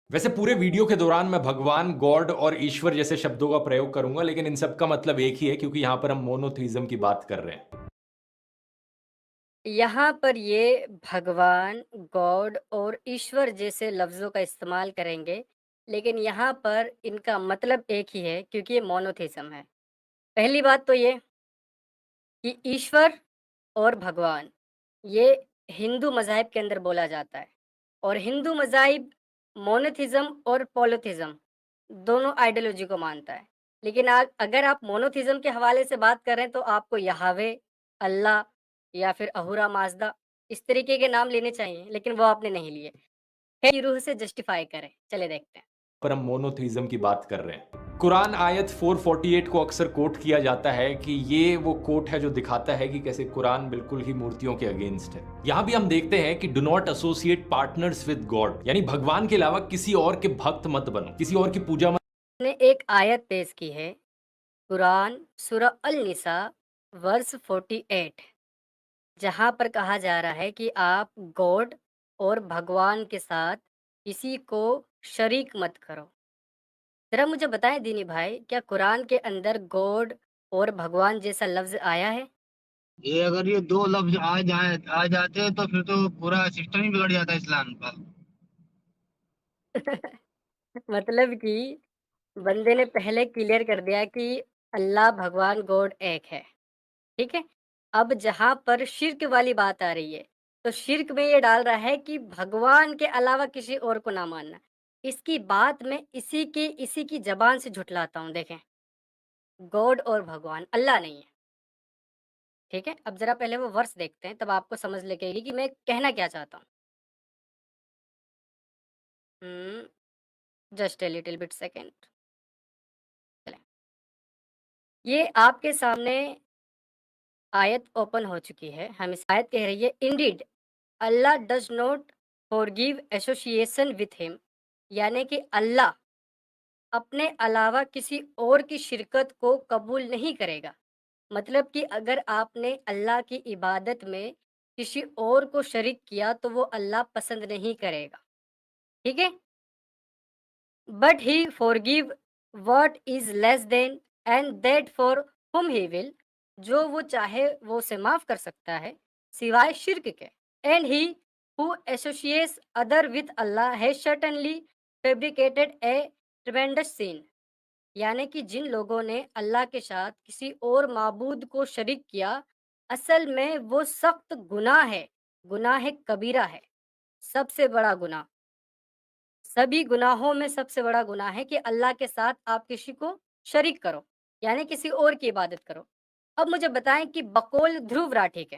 वैसे पूरे वीडियो के दौरान मैं भगवान, गॉड और ईश्वर जैसे शब्दों का प्रयोग करूंगा, लेकिन इन सब का मतलब एक ही है क्योंकि यहां पर हम मोनोथीज्म की बात कर रहे हैं। यहाँ पर ये भगवान, गॉड और ईश्वर जैसे लफ्ज़ों का इस्तेमाल करेंगे, लेकिन यहाँ पर इनका मतलब एक ही है क्योंकि ये मोनोथीज़्म है। पहली बात तो ये कि ईश्वर और भगवान, ये हिंदू मज़ाहिब के अंदर बोला जाता है और हिंदू मज़ाहिब मोनोथीज़्म और पॉलीथीज़्म दोनों आइडियोलॉजी को मानता है। लेकिन अगर आप मोनोथीज़्म के हवाले से बात कर रहे हैं तो आपको यहावे, अल्लाह या फिर अहूरा माज़दा इस तरीके के नाम लेने चाहिए, लेकिन वो आपने नहीं लिए। है की रूह से जस्टिफ़ाई करें। चलिए देखते हैं। पर हम मोनोथीज्म की बात कर रहे हैं। कुरान आयत 448 को अक्सर कोट किया जाता है कि ये वो कोट है जो दिखाता है कि कैसे कुरान बिल्कुल ही मूर्तियों के अगेंस्ट है। यहाँ भी हम देखते हैं कि do not associate partners with God, यानी भगवान के अलावा किसी और के भक्त मत बनो, किसी और की पूजा मत। ने एक आयत पेश की है, कुरान सूरह अल-निसा वर्स 48, जहाँ पर कहा जा रहा है कि आप गॉड और भगवान के साथ किसी को शरीक मत करो। ज़रा मुझे बताएँ दीनी भाई, क्या कुरान के अंदर गॉड और भगवान जैसा लफ्ज़ आया है? ये अगर ये दो लफ्ज आ जाते हैं तो फिर तो पूरा सिस्टम ही बिगड़ जाता है इस्लाम का। मतलब कि बंदे ने पहले क्लियर कर दिया कि अल्लाह, भगवान, गॉड एक है, ठीक है? अब जहाँ पर शिर्क वाली बात आ रही है, तो शिर्क में ये डाल रहा है कि भगवान के अलावा किसी और को ना मानना। इसकी बात मैं इसी की ज़बान से झुठलाता हूँ, देखें। गॉड और भगवान, अल्लाह नहीं है, ठीक है? अब ज़रा पहले वो वर्स देखते हैं, तब आपको समझ लगेगी कि मैं कहना क्या चाहता हूँ। Just a little bit second. चलें। ये आपके सामने आयत ओपन हो चुकी है। हम इस आयत कह रही है, Indeed Allah does not forgive association with him, यानी कि अल्लाह अपने अलावा किसी और की शिरकत को कबूल नहीं करेगा। मतलब कि अगर आपने अल्लाह की इबादत में किसी और को शरीक किया तो वो अल्लाह पसंद नहीं करेगा, ठीक है? But he forgive what is less than and that for हुम ही विल, जो वो चाहे वो उसे माफ़ कर सकता है, सिवाय शिर्क के। And he who associates other with Allah has certainly fabricated a tremendous sin, यानी कि जिन लोगों ने अल्लाह के साथ किसी और माबूद को शरीक किया, असल में वो सख्त गुनाह है, गुनाह कबीरा है, सबसे बड़ा गुनाह। सभी गुनाहों में सबसे बड़ा गुनाह है कि अल्लाह के साथ आप किसी को शरीक करो, यानी किसी और की इबादत करो। अब मुझे बताएं कि बकौल ध्रुव राठी के,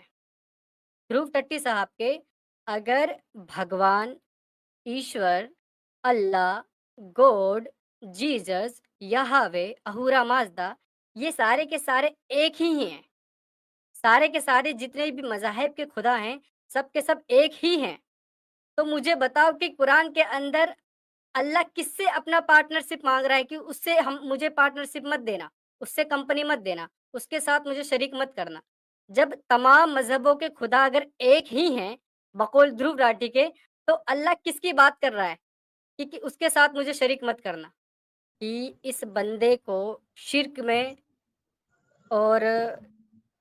ध्रुव टट्टी साहब के, अगर भगवान, ईश्वर, अल्लाह, गॉड, जीसस, यहावे, अहूरा माज़दा, ये सारे के सारे एक ही हैं। सारे के सारे जितने भी मज़ाहिब के खुदा हैं, सब के सब एक ही हैं। तो मुझे बताओ कि कुरान के अंदर अल्लाह किससे अपना पार्टनरशिप माँग रहा है कि उससे हम मुझे पार्टनरशिप मत देना, उससे कंपनी मत देना, उसके साथ मुझे शरीक मत करना। जब तमाम मज़हबों के खुदा अगर एक ही हैं, बकौल ध्रुव राठी के, तो अल्लाह किसकी बात कर रहा है कि उसके साथ मुझे शरीक मत करना? कि इस बंदे को शिर्क में और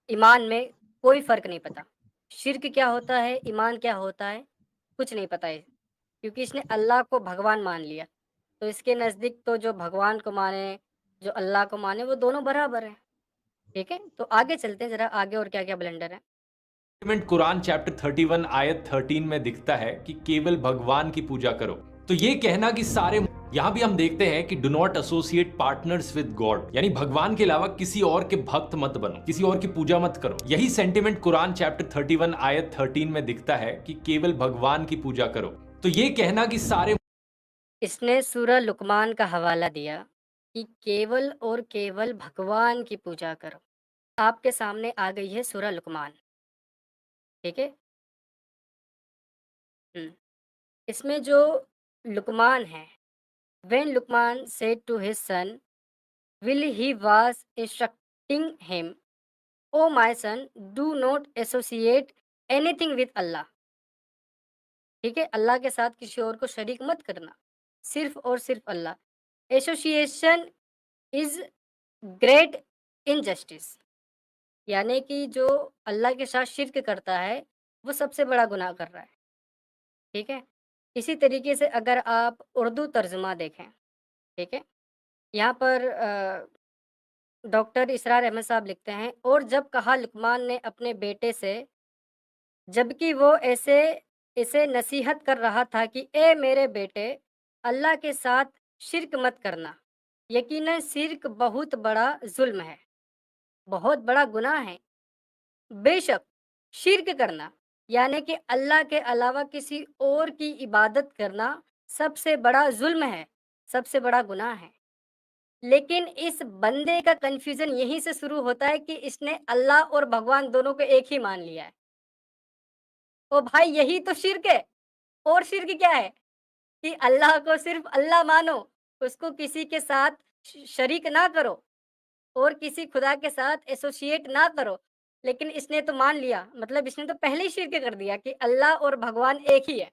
ईमान में कोई फ़र्क नहीं पता। शिर्क क्या होता है, ईमान क्या होता है, कुछ नहीं पता है, क्योंकि इसने अल्लाह को भगवान मान लिया। तो इसके नज़दीक तो जो भगवान को माने, जो अल्लाह को माने, वो दोनों बराबर हैं, ठीक है? तो आगे चलते हैं ज़रा, आगे और क्या-क्या ब्लंडर है। सेंटिमेंट कुरान चैप्टर 31 आयत 13 में दिखता है कि केवल भगवान की पूजा करो। तो ये कहना कि सारे, यहां भी हम देखते हैं कि do not associate partners with God, यानी भगवान के अलावा किसी और के भक्त मत बनो, किसी और की पूजा मत करो। यही सेंटिमेंट कुरान चैप्टर 31 आयत 13 में दिखता है कि केवल भगवान की पूजा करो। तो ये कहना कि सारे, इसने सूरह लुक़मान का हवाला दिया कि केवल और केवल भगवान की पूजा करो। आपके सामने आ गई है सूरह लुक़मान, ठीक है? हुँ। इसमें जो लुक़मान है, when Luqman said to his son while he was instructing him, O my son, do not associate anything with Allah, ठीक है? अल्लाह के साथ किसी और को शरीक मत करना। सिर्फ और सिर्फ अल्लाह। एसोसिएशन इज ग्रेट इनजस्टिस, यानी कि जो अल्लाह के साथ शिर्क करता है वो सबसे बड़ा गुनाह कर रहा है। ठीक है, इसी तरीके से अगर आप उर्दू तर्जुमा देखें, ठीक है, यहाँ पर डॉक्टर इसरार अहमद साहब लिखते हैं, और जब कहा लुकमान ने अपने बेटे से, जबकि वो ऐसे इसे नसीहत कर रहा था कि ए मेरे बेटे, अल्लाह के साथ शिर्क मत करना, यकीनन शिर्क बहुत बड़ा जुल्म है, बहुत बड़ा गुनाह है। बेशक शिर्क करना यानी कि अल्लाह के अलावा किसी और की इबादत करना सबसे बड़ा जुल्म है, सबसे बड़ा गुनाह है। लेकिन इस बंदे का कन्फ्यूज़न यहीं से शुरू होता है कि इसने अल्लाह और भगवान दोनों को एक ही मान लिया है। ओ भाई, यही तो शिर्क है। और शिर्क क्या है? कि अल्लाह को सिर्फ़ अल्लाह मानो, उसको किसी के साथ शरीक ना करो और किसी खुदा के साथ एसोसिएट ना करो। लेकिन इसने तो मान लिया, मतलब इसने तो पहले ही शिर्क कर दिया कि अल्लाह और भगवान एक ही है।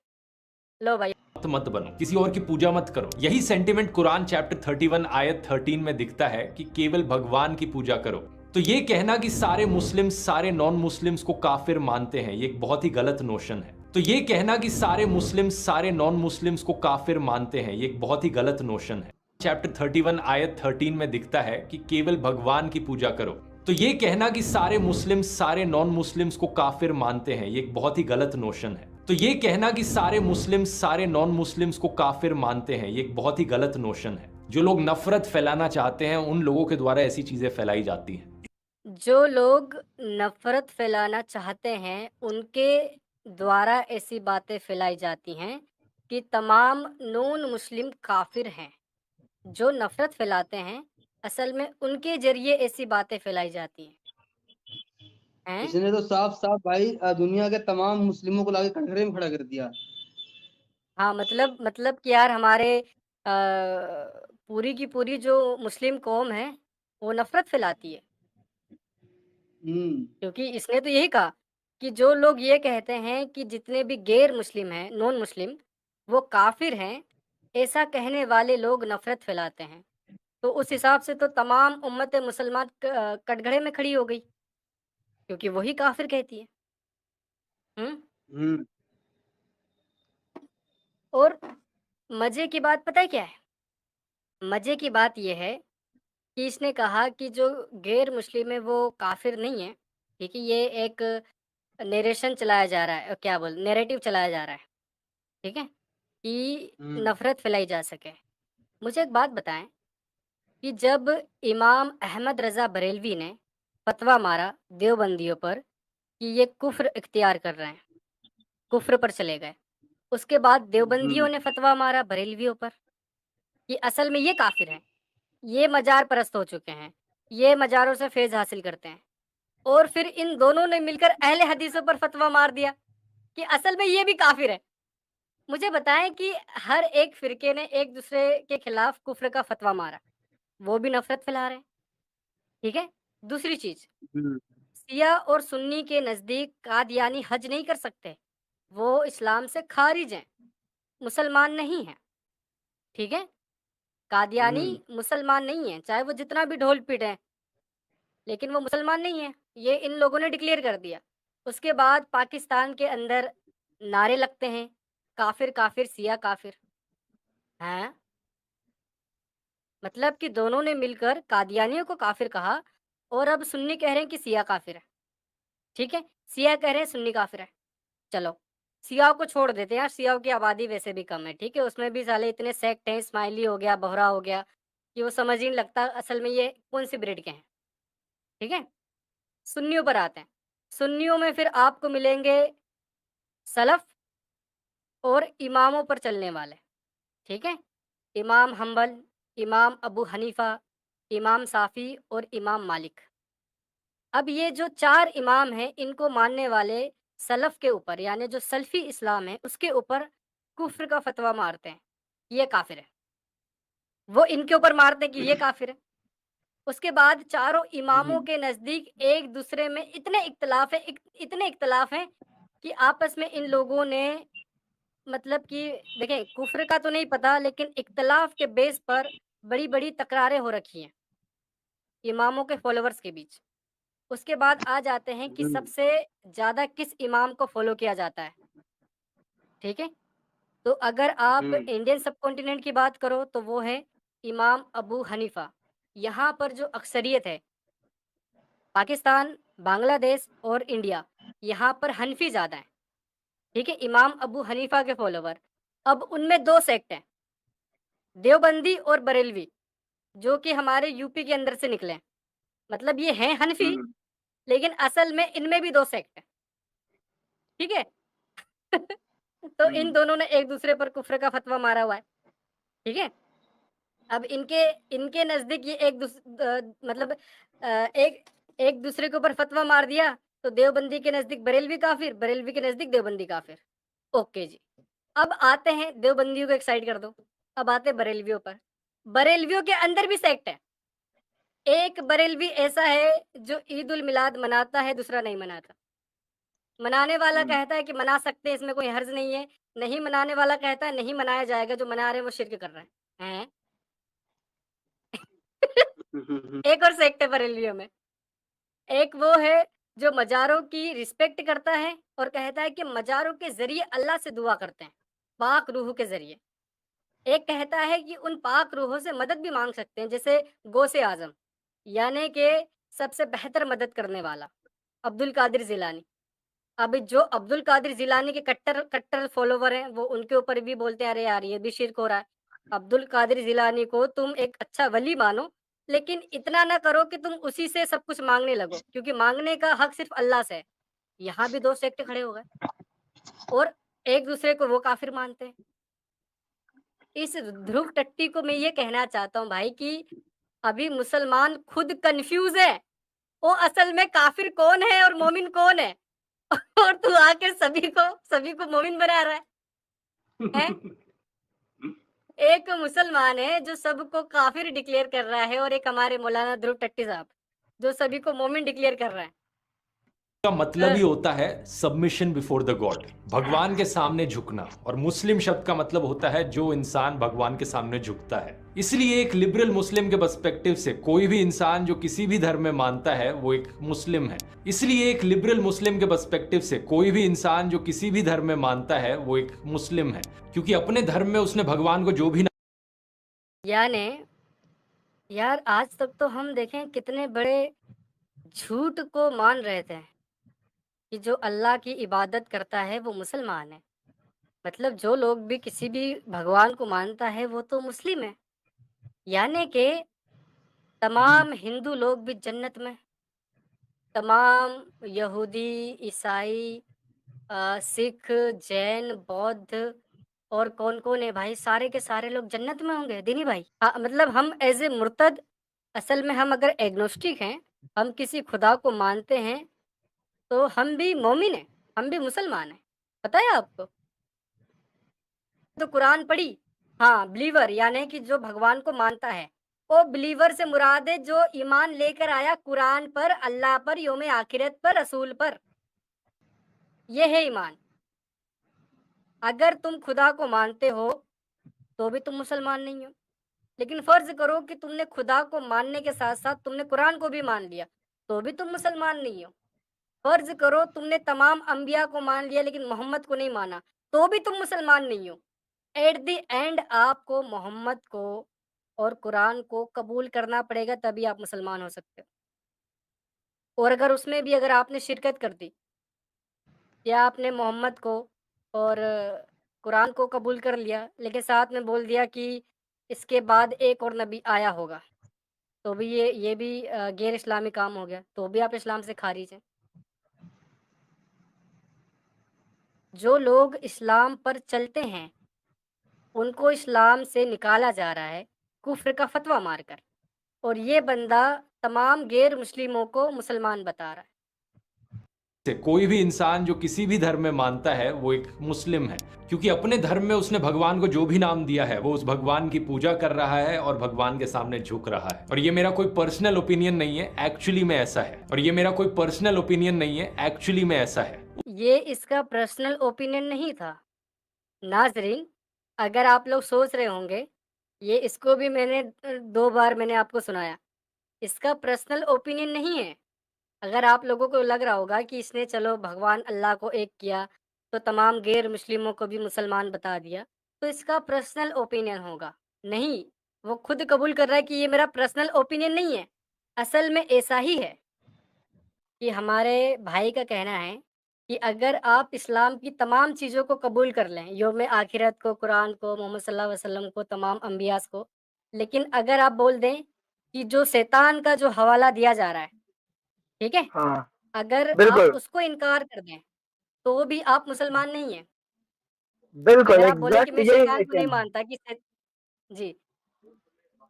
लो भाई। मत बनो, किसी और की पूजा मत करो। यही सेंटिमेंट कुरान चैप्टर 31 आयत 13 में दिखता है कि केवल भगवान की पूजा करो। तो ये कहना कि सारे मुस्लिम सारे नॉन मुस्लिम्स को काफिर मानते हैं, ये एक बहुत ही गलत नोशन है। तो ये कहना कि सारे मुस्लिम सारे नॉन मुस्लिम्स को काफिर मानते हैं, ये एक बहुत ही गलत नोशन है। चैप्टर 31 आयत 13 में दिखता है कि केवल भगवान की पूजा करो। तो ये कहना कि सारे मुस्लिम सारे नॉन मुस्लिम्स को काफिर मानते हैं, ये एक बहुत ही गलत नोशन है। तो ये कहना कि सारे मुस्लिम सारे नॉन मुस्लिम्स को काफिर मानते हैं, ये एक बहुत ही गलत नोशन है। जो लोग नफरत फैलाना चाहते हैं उन लोगों के द्वारा ऐसी चीजें फैलाई जाती हैं। जो लोग नफ़रत फैलाना चाहते हैं, उनके द्वारा ऐसी बातें फैलाई जाती हैं कि तमाम नॉन मुस्लिम काफ़िर हैं। जो नफ़रत फैलाते हैं, असल में उनके ज़रिए ऐसी बातें फैलाई जाती हैं। हैं? इसने तो साफ-साफ भाई दुनिया के तमाम मुस्लिमों को लाके कटघरे में खड़ा कर दिया। हाँ, मतलब कि यार हमारे पूरी की पूरी जो मुस्लिम कौम है, वो नफ़रत फैलाती है। हुँ। क्योंकि इसने तो यही कहा कि जो लोग ये कहते हैं कि जितने भी गैर मुस्लिम हैं, नॉन मुस्लिम, वो काफ़िर हैं, ऐसा कहने वाले लोग नफ़रत फैलाते हैं। तो उस हिसाब से तो तमाम उम्मत मुसलमान कटघरे में खड़ी हो गई, क्योंकि वही काफ़िर कहती है। हुँ? हुँ। और मज़े की बात पता है क्या है? मज़े की बात ये है कि इसने कहा कि जो गैर मुस्लिम है वो काफ़िर नहीं है, ठीक है? ये एक नैरेशन चलाया जा रहा है, क्या बोल नैरेटिव चलाया जा रहा है, ठीक है? कि हुँ। नफ़रत फैलाई जा सके। मुझे एक बात बताएँ कि जब इमाम अहमद रज़ा बरेलवी ने फ़तवा मारा देवबंदियों पर कि ये कुफ़्र इख्तियार कर रहे हैं, कुफ़्र पर चले गए। उसके बाद देवबंदियों हुँ। ने फ़तवा मारा बरेलवियों पर कि असल में ये काफ़िर हैं, ये मज़ार परस्त हो चुके हैं, ये मज़ारों से फ़ैज़ हासिल करते हैं। और फिर इन दोनों ने मिलकर अहले हदीसों पर फ़तवा मार दिया कि असल में ये भी काफ़िर है। मुझे बताएँ कि हर एक फ़िरके ने एक दूसरे के खिलाफ कुफ़्र का फ़तवा मारा, वो भी नफ़रत फैला रहे हैं, ठीक है? दूसरी चीज़, हुँ। शिया और सुन्नी के नज़दीक कादियानी हज नहीं कर सकते, वो इस्लाम से ख़ारिज हैं, मुसलमान नहीं हैं, ठीक है? कादियानी हुँ। मुसलमान नहीं हैं, चाहे वो जितना भी ढोल पीटें, लेकिन वो मुसलमान नहीं हैं, ये इन लोगों ने डिक्लेयर कर दिया। उसके बाद पाकिस्तान के अंदर नारे लगते हैं, काफ़िर, काफ़िर, शिया काफ़िर, हैं? मतलब कि दोनों ने मिलकर कादियानियों को काफ़िर कहा और अब सुन्नी कह रहे हैं कि शिया काफ़िर है, ठीक है? शिया कह रहे हैं सुन्नी काफ़िर है। चलो, शियाओं को छोड़ देते हैं यार, शियाओं की आबादी वैसे भी कम है, ठीक है? उसमें भी साले इतने सेक्ट हैं, इस्माइली हो गया, बोहरा हो गया, कि वो समझ ही नहीं लगता असल में ये कौन-सी ब्रीड के हैं, ठीक है? सुन्नियों पर आते हैं। सुन्नियों में फिर आपको मिलेंगे सलफ़ और इमामों पर चलने वाले, ठीक है? इमाम हम्बल, इमाम अबू हनीफ़ा, इमाम शाफ़ी और इमाम मालिक। अब ये जो 4 इमाम हैं, इनको मानने वाले सलफ़ के ऊपर यानी जो सलफ़ी इस्लाम है, उसके ऊपर कुफ़्र का फ़तवा मारते हैं, ये काफ़िर है। वो इनके ऊपर मारते हैं कि ये काफ़िर है। उसके बाद चारों इमामों हुँ। के नज़दीक एक-दूसरे में इतने इख्तिलाफ़ हैं कि आपस में इन लोगों ने मतलब कि देखें, कुफ्र का तो नहीं पता, लेकिन इख्तलाफ के बेस पर बड़ी-बड़ी तकरारें हो रखी हैं, इमामों के फॉलोवर्स के बीच। उसके बाद आ जाते हैं कि सबसे ज़्यादा किस इमाम को फ़ॉलो किया जाता है, ठीक है? तो अगर आप इंडियन सबकॉन्टिनेंट की बात करो तो वो है इमाम अबू हनीफ़ा। यहाँ पर जो अक्सरियत है, पाकिस्तान, बांग्लादेश और इंडिया, यहाँ पर हनफी ज़्यादा हैं, ठीक है? इमाम अबू हनीफ़ा के फॉलोवर। अब उनमें 2 सेक्ट हैं, देवबंदी और बरेलवी, जो कि हमारे यूपी के अंदर से निकले हैं। मतलब ये हैं हनफी, लेकिन असल में इनमें भी 2 सेक्ट हैं, ठीक है? तो इन दोनों ने एक-दूसरे पर कुफ्र का फ़तवा मारा हुआ है, ठीक है? अब इनके इनके नज़दीक ये मतलब एक एक दूसरे के ऊपर फ़तवा मार दिया, तो देवबंदी के नज़दीक बरेलवी काफ़िर, बरेलवी के नज़दीक देवबंदी काफ़िर। ओके जी। अब आते हैं, देवबंदियों को एक साइड कर दो, अब आते हैं बरेलवियों पर। बरेलवियों के अंदर भी सेक्ट है। एक बरेलवी ऐसा है जो ईद उल मिलाद मनाता है, दूसरा नहीं मनाता। मनाने वाला कहता है कि मना सकते हैं, इसमें कोई हर्ज नहीं है। नहीं मनाने वाला कहता है नहीं मनाया जाएगा, जो मना रहे हैं वो शिर्क कर रहे हैं। हैं? एक और सेक्ट है बरेलियों में। एक वो है जो मज़ारों की रिस्पेक्ट करता है और कहता है कि मज़ारों के ज़रिए अल्लाह से दुआ करते हैं, पाक रूह के ज़रिए। एक कहता है कि उन पाक रूहों से मदद भी माँग सकते हैं, जैसे गौसे आज़म, यानी कि सबसे बेहतर मदद करने वाला, अब्दुल कादिर जिलानी। अब जो अब्दुल कादिर जिलानी के कट्टर कट्टर फॉलोवर हैं, वो उनके ऊपर भी बोलते हैं, अरे यार ये भी शिर्क हो रहा है। अब्दुल कादिर जिलानी को तुम एक अच्छा वली मानो, लेकिन इतना ना करो कि तुम उसी से सब कुछ माँगने लगो, क्योंकि माँगने का हक सिर्फ़ अल्लाह से है। यहाँ भी 2 सेक्ट खड़े हो गए और एक-दूसरे को वो काफ़िर मानते हैं। इस ध्रुव टट्टी को मैं ये कहना चाहता हूँ भाई कि अभी मुसलमान खुद कन्फ्यूज़ है, वो असल में काफ़िर कौन है और मोमिन कौन है? और तू आके सभी को मोमिन बना रहा है? एक मुसलमान है जो सबको काफिर डिक्लेयर कर रहा है और एक हमारे मौलाना ध्रुव टट्टी साहब जो सभी को मोमिन डिक्लेयर कर रहा है। का मतलब ही होता है सबमिशन बिफोर द गॉड, भगवान के सामने झुकना। और मुस्लिम शब्द का मतलब होता है जो इंसान भगवान के सामने झुकता है। इसलिए एक लिबरल मुस्लिम के पर्सपेक्टिव से कोई भी इंसान जो किसी भी धर्म में मानता है वो एक मुस्लिम है। इसलिए एक लिबरल मुस्लिम के पर्सपेक्टिव से कोई भी इंसान जो किसी भी धर्म में मानता है वो एक मुस्लिम है, क्योंकि अपने धर्म में उसने भगवान को जो भी यानी यार आज तक तो हम देखें कितने बड़े झूठ को मान रहे थे कि जो अल्लाह की इबादत करता है वो मुसलमान है। मतलब जो लोग भी किसी भी भगवान को मानता है वो तो मुस्लिम है। यानी कि तमाम हिंदू लोग भी जन्नत में, तमाम यहूदी, ईसाई, सिख, जैन, बौद्ध और कौन-कौन है भाई, सारे के सारे लोग जन्नत में होंगे, दीनी भाई। मतलब हम एज़ ए मुर्तद, असल में हम अगर एग्नोस्टिक हैं, हम किसी खुदा को मानते हैं, तो हम भी मोमिन हैं, हम भी मुसलमान हैं। पता है आपको? तो कुरान पढ़ी, हाँ, बिलीवर यानी कि जो भगवान को मानता है। वो बिलीवर से मुराद है जो ईमान लेकर आया कुरान पर, अल्लाह पर, यौम आखिरत पर, रसूल पर। ये है ईमान। अगर तुम खुदा को मानते हो, तो भी तुम मुसलमान नहीं हो। लेकिन फ़र्ज़ करो कि तुमने खुदा को मानने के साथ-साथ तुमने कुरान को भी मान लिया, तो भी तुम मुसलमान नहीं हो। फ़र्ज़ करो तुमने तमाम अंबिया को मान लिया लेकिन मोहम्मद को नहीं माना, तो भी तुम मुसलमान नहीं हो। एट द एंड आपको मोहम्मद को और कुरान को कबूल करना पड़ेगा, तभी आप मुसलमान हो सकते हो। और अगर उसमें भी अगर आपने शिरकत कर दी या आपने मोहम्मद को और कुरान को कबूल कर लिया, लेकिन साथ में बोल दिया कि इसके बाद एक और नबी आया होगा, तो भी ये भी गैर इस्लामी काम हो गया, तो भी आप इस्लाम से खारिज हैं। जो लोग इस्लाम पर चलते हैं, उनको इस्लाम से निकाला जा रहा है, कुफ्र का फ़तवा मारकर, और ये बंदा तमाम गैर मुस्लिमों को मुसलमान बता रहा है। से कोई भी इंसान जो किसी भी धर्म में मानता है वो एक मुस्लिम है, क्योंकि अपने धर्म में उसने भगवान को जो भी नाम दिया है वो उस भगवान की पूजा कर रहा है और भगवान के सामने झुक रहा है। और ये मेरा कोई पर्सनल ओपिनियन नहीं है, एक्चुअली में ऐसा है। और ये मेरा कोई पर्सनल ओपिनियन नहीं है, एक्चुअली में ऐसा है। ये इसका पर्सनल ओपिनियन नहीं था, नाज़रीन, अगर आप लोग सोच रहे होंगे, ये इसको भी मैंने 2 बार मैंने आपको सुनाया। इसका पर्सनल ओपिनियन नहीं है। अगर आप लोगों को लग रहा होगा कि इसने चलो भगवान अल्लाह को एक किया, तो तमाम गैर मुस्लिमों को भी मुसलमान बता दिया, तो इसका पर्सनल ओपिनियन होगा। नहीं, वो खुद कबूल कर रहा है कि ये मेरा पर्सनल ओपिनियन नहीं है। असल में ऐसा ही है कि हमारे भाई का कहना है कि अगर आप इस्लाम की तमाम चीज़ों को कबूल कर लें, यौम आखिरत को, कुरान को, मोहम्मद सल्लल्लाहु अलैहि वसल्लम को, तमाम अंबियाज़ को, लेकिन अगर आप बोल दें कि जो शैतान का जो हवाला दिया जा रहा है, ठीक है? हाँ, अगर आप बिल्कुल, उसको इनकार कर दें, तो भी आप मुसलमान नहीं हैं। बिल्कुल, अगर आप बोले कि मैं एग्ज़ैक्टली यही शैतान मैं को नहीं कहना मानता कि शै जी,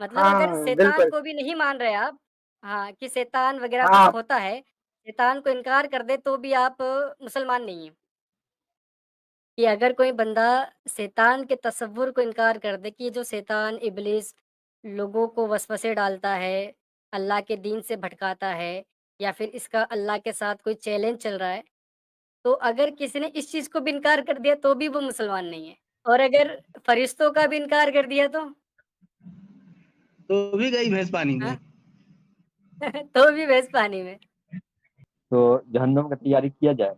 मतलब अगर हाँ, शैतान बिल्कुल। को भी नहीं मान रहे आप हाँ, कि शैतान वग़ैरह कुछ हाँ, होता है, शैतान को इनकार कर दे तो भी आप मुसलमान नहीं हैं। कि अगर कोई बंदा शैतान के तसव्वुर को इनकार कर दे कि ये जो शैतान, इब्लीस लोगों को वसवसे डालता है, अल्लाह के दीन से भटकाता है या फिर इसका अल्लाह के साथ कोई चैलेंज चल रहा है, तो अगर किसी ने इस चीज़ को भी इनकार कर दिया तो भी वो मुसलमान नहीं है। और अगर फरिश्तों का भी इनकार कर दिया तो भी गई भैंस पानी में। हाँ? तो भी भैंस पानी में। तो जहन्नुम का तैयारी किया जाए।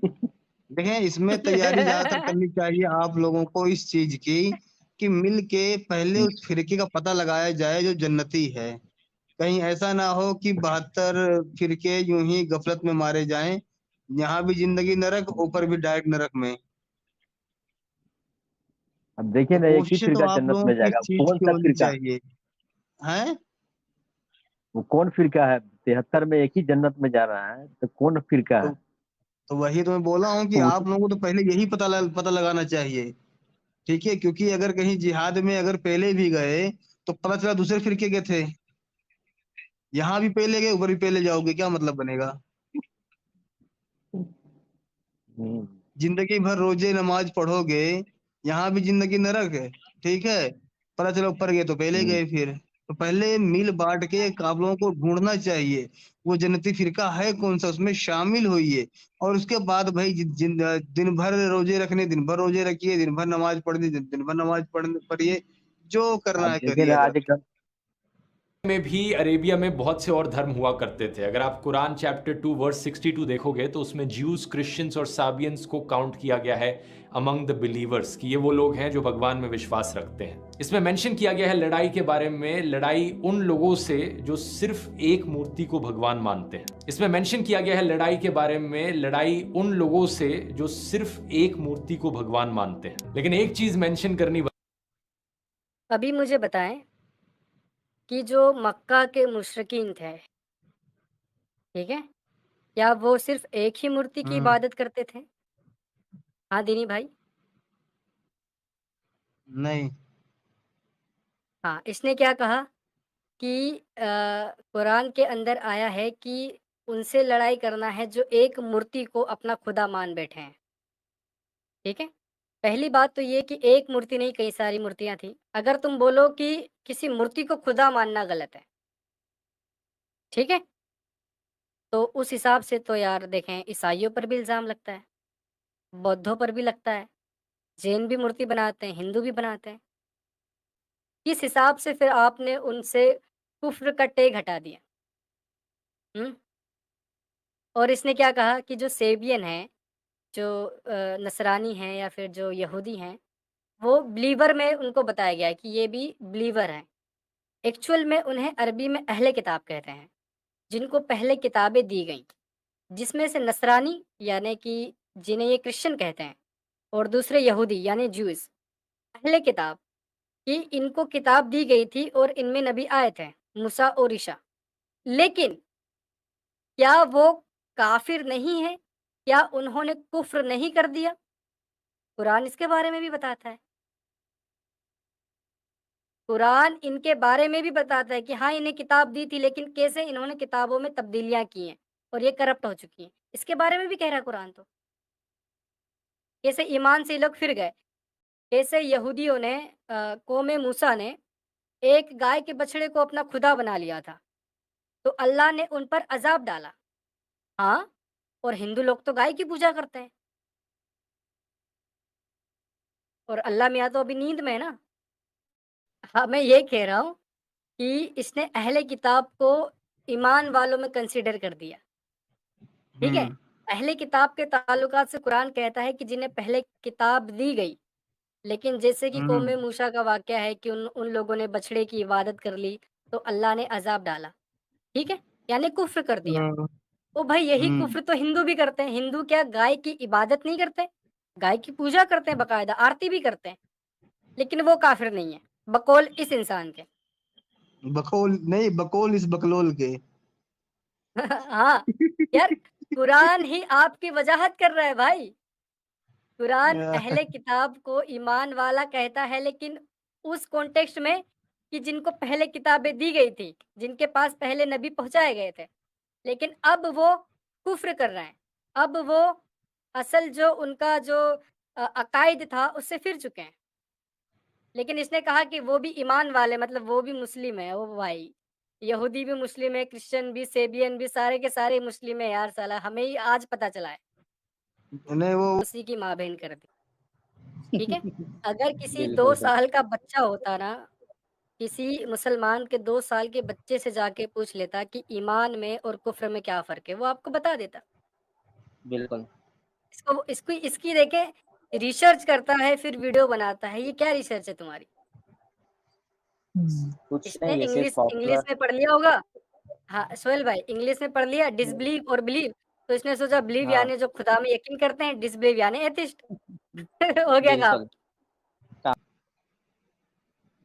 देखें, इसमें तैयारी ज्यादातर करनी चाहिए आप लोगों को इस चीज की कि मिल के पहले उस फिरके का पता लगाया जाए जो जन्नती है। कहीं ऐसा ना हो कि 72 फिरके यूं ही गफलत में मारे जाएं। यहाँ भी जिंदगी नरक, ऊपर भी डायरेक्ट नरक में। अब देखिए तो ना, एक ही कोशिश तो फिरका आप जन्नत लोगों में की इस जाएगा, चीज कौन की सा होनी फिरका? चाहिए। हैं? वो कौन फिरका है? 73 में एक ही जन्नत में जा रहा है, तो कौन फिरका तो है? तो वही तो मैं बोला हूँ कि वो आप लोगों को तो पहले यही पता लगाना चाहिए। ठीक है, क्योंकि अगर कहीं जिहाद में अगर पहले भी गए तो पता चला दूसरे फिरके के थे। यहाँ भी पहले गए, ऊपर भी पहले जाओगे, क्या मतलब बनेगा? हम्म, जिंदगी भर रोजे नमाज पढ़ोगे, यहाँ भी जिंदगी नरक है। ठीक है, पता चला ऊपर गए तो पहले हम्म। गए फिर। तो पहले मिल बांट के आप लोगों को ढूंढना चाहिए वो जन्नती फिरका है कौन सा, उसमें शामिल होइए। और उसके बाद भाई दिन भर रोजे रखने, दिन भर रोजे रखिए, दिन भर नमाज पढ़नी, दिन भर नमाज पढ़िए। जो करना अब है देखिए करिए। ना, अगर आज एक में भी अरेबिया में बहुत से और धर्म हुआ करते थे। अगर आप कुरान चैप्टर 2 वर्स 62 देखोगे तो उसमें ज्यूज, क्रिश्चियंस और साबियंस को काउंट किया गया है अमंग द बिलीवर्स, कि ये वो लोग हैं जो भगवान में विश्वास रखते हैं। इसमें मेंशन किया गया है लड़ाई के बारे में, लड़ाई उन लोगों से जो सिर्फ एक मूर्ति को भगवान मानते हैं। इसमें मेंशन किया गया है लड़ाई के बारे में, लड़ाई उन लोगों से जो सिर्फ एक मूर्ति को भगवान मानते हैं। लेकिन एक चीज मेंशन करनी अभी मुझे बताएँ कि जो मक्का के मुशरिकीन थे, ठीक है? क्या वो सिर्फ़ एक ही मूर्ति की इबादत करते थे? हाँ, दीनी भाई? नहीं। हाँ, इसने क्या कहा कि कुरान के अंदर आया है कि उनसे लड़ाई करना है जो एक मूर्ति को अपना खुदा मान बैठे हैं, ठीक है? पहली बात तो ये कि एक मूर्ति नहीं, कई सारी मूर्तियाँ थी। अगर तुम बोलो कि किसी मूर्ति को खुदा मानना गलत है, ठीक है? तो उस हिसाब से तो यार देखें, ईसाइयों पर भी इल्ज़ाम लगता है, बौद्धों पर भी लगता है, जैन भी मूर्ति बनाते हैं, हिंदू भी बनाते हैं। किस हिसाब से फिर आपने उनसे कुफ़्र का टेग हटा दिया? हुँ? और इसने क्या कहा कि जो सेबियन हैं, जो नसरानी हैं या फिर जो यहूदी हैं, वो बिलीवर में उनको बताया गया है कि ये भी बिलीवर हैं। एक्चुअल में उन्हें अरबी में अहले किताब कहते हैं, जिनको पहले किताबें दी गईं, जिसमें से नसरानी यानी कि जिन्हें ये क्रिश्चियन कहते हैं और दूसरे यहूदी यानी ज्यूज़, अहले किताब कि इनको किताब दी गई थी और इनमें नबी आए थे, मूसा और ईसा। लेकिन क्या वो काफ़िर नहीं है? क्या उन्होंने कुफ़्र नहीं कर दिया? कुरान इसके बारे में भी बताता है। कुरान इनके बारे में भी बताता है कि हाँ, इन्हें किताब दी थी लेकिन कैसे इन्होंने किताबों में तब्दीलियाँ की हैं और ये करप्ट हो चुकी हैं। इसके बारे में भी कह रहा है कुरान तो। कैसे ईमान से ये लोग फिर गए। कैसे यहूदियों ने कौम मूसा ने एक गाय के बछड़े को अपना खुदा बना लिया था, तो अल्लाह ने उन पर अज़ाब डाला। हाँ, और हिंदू लोग तो गाय की पूजा करते हैं। और अल्लाह मियाँ तो अभी नींद में है ना। हाँ, मैं ये कह रहा हूँ कि इसने अहले किताब को ईमान वालों में कंसीडर कर दिया, ठीक है? अहले किताब के ताल्लुकात से कुरान कहता है कि जिन्हें पहले किताब दी गई, लेकिन जैसे कि कौम मूसा का वाक़या है कि उन उन लोगों ने बछड़े की इबादत कर ली, तो अल्लाह ने अज़ाब डाला, ठीक है? यानी कुफ़्र कर दिया। तो भाई यही कुफ़्र तो हिंदू भी करते हैं। हिंदू क्या गाय की इबादत नहीं करते? गाय की पूजा करते हैं बाकायदा, आरती भी करते हैं, लेकिन वो काफ़िर नहीं है, बकौल इस इंसान के। बकौल नहीं, बकौल इस बकलोल के। हाँ, यार कुरान ही आपकी वजाहत कर रहा है भाई। कुरान अहले किताब को ईमान वाला कहता है, लेकिन उस कॉन्टेक्स्ट में कि जिनको पहले किताबें दी गई थी, जिनके पास पहले नबी पहुँचाए गए थे। लेकिन अब वो कुफ़्र कर रहे हैं। अब वो असल जो उनका जो अकायद था उससे फिर चुके हैं। लेकिन इसने कहा कि वो भी ईमान वाले, मतलब वो भी मुस्लिम है। ओ भाई! यहूदी भी मुस्लिम है, क्रिश्चियन भी, सेबियन भी, सारे के सारे मुस्लिम है यार साला, हमें ही आज पता चला है। नहीं वो उसी की माँ-बहन कर दी, ठीक है? अगर किसी 2 बिल्कुल सर। साल का बच्चा होता ना, किसी मुसलमान के 2 साल के बच्चे से जाके पूछ लेता कि ईमान में और कुफ़्र में क्या फ़र्क है, वो आपको बता देता। बिल्कुल। इसकी देखें, रिसर्च करता है फिर वीडियो बनाता है, ये क्या रिसर्च है तुम्हारी? कुछ इसने नहीं, वैसे इंग्लिश पॉपुलर। इंग्लिश में पढ़ लिया होगा। हाँ, सोहेल भाई इंग्लिश में पढ़ लिया डिसबिलीव और बिलीव, तो इसने सोचा बिलीव हाँ, यानी जो खुदा में यकीन करते हैं, डिसबिलीव यानी एथिस्ट। हो गया काम। बिल्कुल।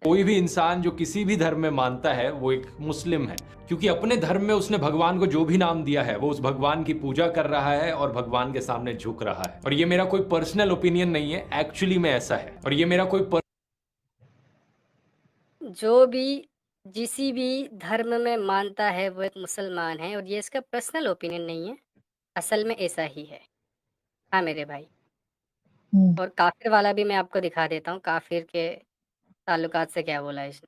कोई भी इंसान जो किसी भी धर्म में मानता है वो एक मुस्लिम है, क्योंकि अपने धर्म में उसने भगवान को जो भी नाम दिया है वो उस भगवान की पूजा कर रहा है और भगवान के सामने झुक रहा है। और ये मेरा कोई पर्सनल ओपिनियन नहीं है, एक्चुअली में ऐसा है। और ये मेरा कोई जो भी जिसी भी धर्म में मानता है वो एक मुसलमान है, और ये इसका पर्सनल ओपिनियन नहीं है, असल में ऐसा ही है। हाँ मेरे भाई। और काफिर वाला भी मैं आपको दिखा देता हूँ, काफिर के ताल्लुकात से क्या बोला है इसने।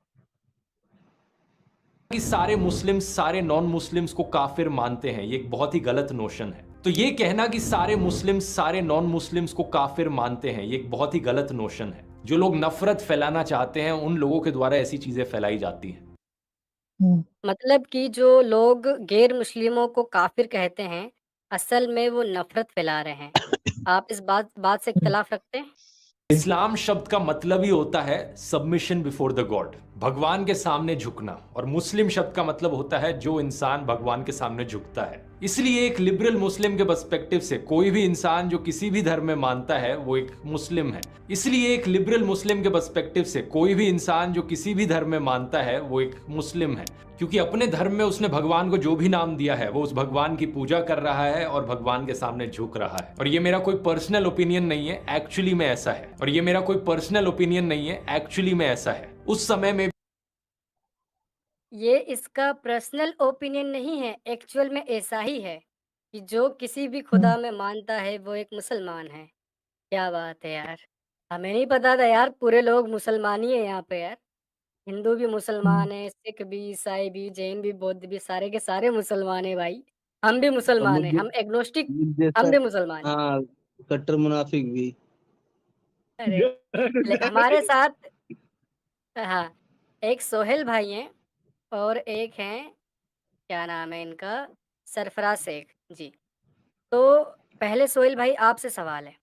कि सारे मुस्लिम्स सारे नॉन मुस्लिम्स को काफिर मानते हैं, ये एक बहुत ही गलत नोशन है। तो ये कहना कि सारे मुस्लिम्स सारे नॉन मुस्लिम्स को काफिर मानते हैं, ये एक बहुत ही गलत नोशन है। जो लोग नफरत फैलाना चाहते हैं उन लोगों के द्वारा ऐसी चीजें फैलाई जाती हैं। मतलब कि जो लोग गैर मुस्लिमों को काफिर कहते हैं, असल में वो नफरत फैला रहे हैं। आप इस बात से इख्तलाफ रखते हैं? इस्लाम शब्द का मतलब ही होता है सबमिशन बिफोर द गॉड, भगवान के सामने झुकना। और मुस्लिम शब्द का मतलब होता है जो इंसान भगवान के सामने झुकता है। इसलिए एक लिबरल मुस्लिम के पर्सपेक्टिव से कोई भी इंसान जो किसी भी धर्म में मानता है वो एक मुस्लिम है। इसलिए एक लिबरल मुस्लिम के पर्सपेक्टिव से कोई भी इंसान जो किसी भी धर्म में मानता है वो एक मुस्लिम है, क्योंकि अपने धर्म में उसने भगवान को जो भी नाम दिया है वो उस भगवान की पूजा कर रहा है और भगवान के सामने झुक रहा है। और ये मेरा कोई पर्सनल ओपिनियन नहीं है, एक्चुअली में ऐसा है। और ये मेरा कोई पर्सनल ओपिनियन नहीं है, एक्चुअली में ऐसा है। उस समय में ये इसका पर्सनल ओपिनियन नहीं है, एक्चुअल में ऐसा ही है कि जो किसी भी खुदा में मानता है वो एक मुसलमान है। क्या बात है यार, हमें नहीं पता था यार, पूरे लोग मुसलमान ही है यहाँ पे यार। हिंदू भी मुसलमान है, सिख भी, ईसाई भी, जैन भी, बौद्ध भी, सारे के सारे मुसलमान है भाई। हम भी और मुसलमान है, मुझे हम एग्नोस्टिक, हम जैसा, भी मुसलमान है। हाँ, कट्टर मुनाफिक भी। अरे हमारे साथ हाँ, एक सोहेल भाई हैं और एक हैं, क्या नाम है इनका, सरफराज शेख जी। तो पहले सोहेल भाई आपसे सवाल है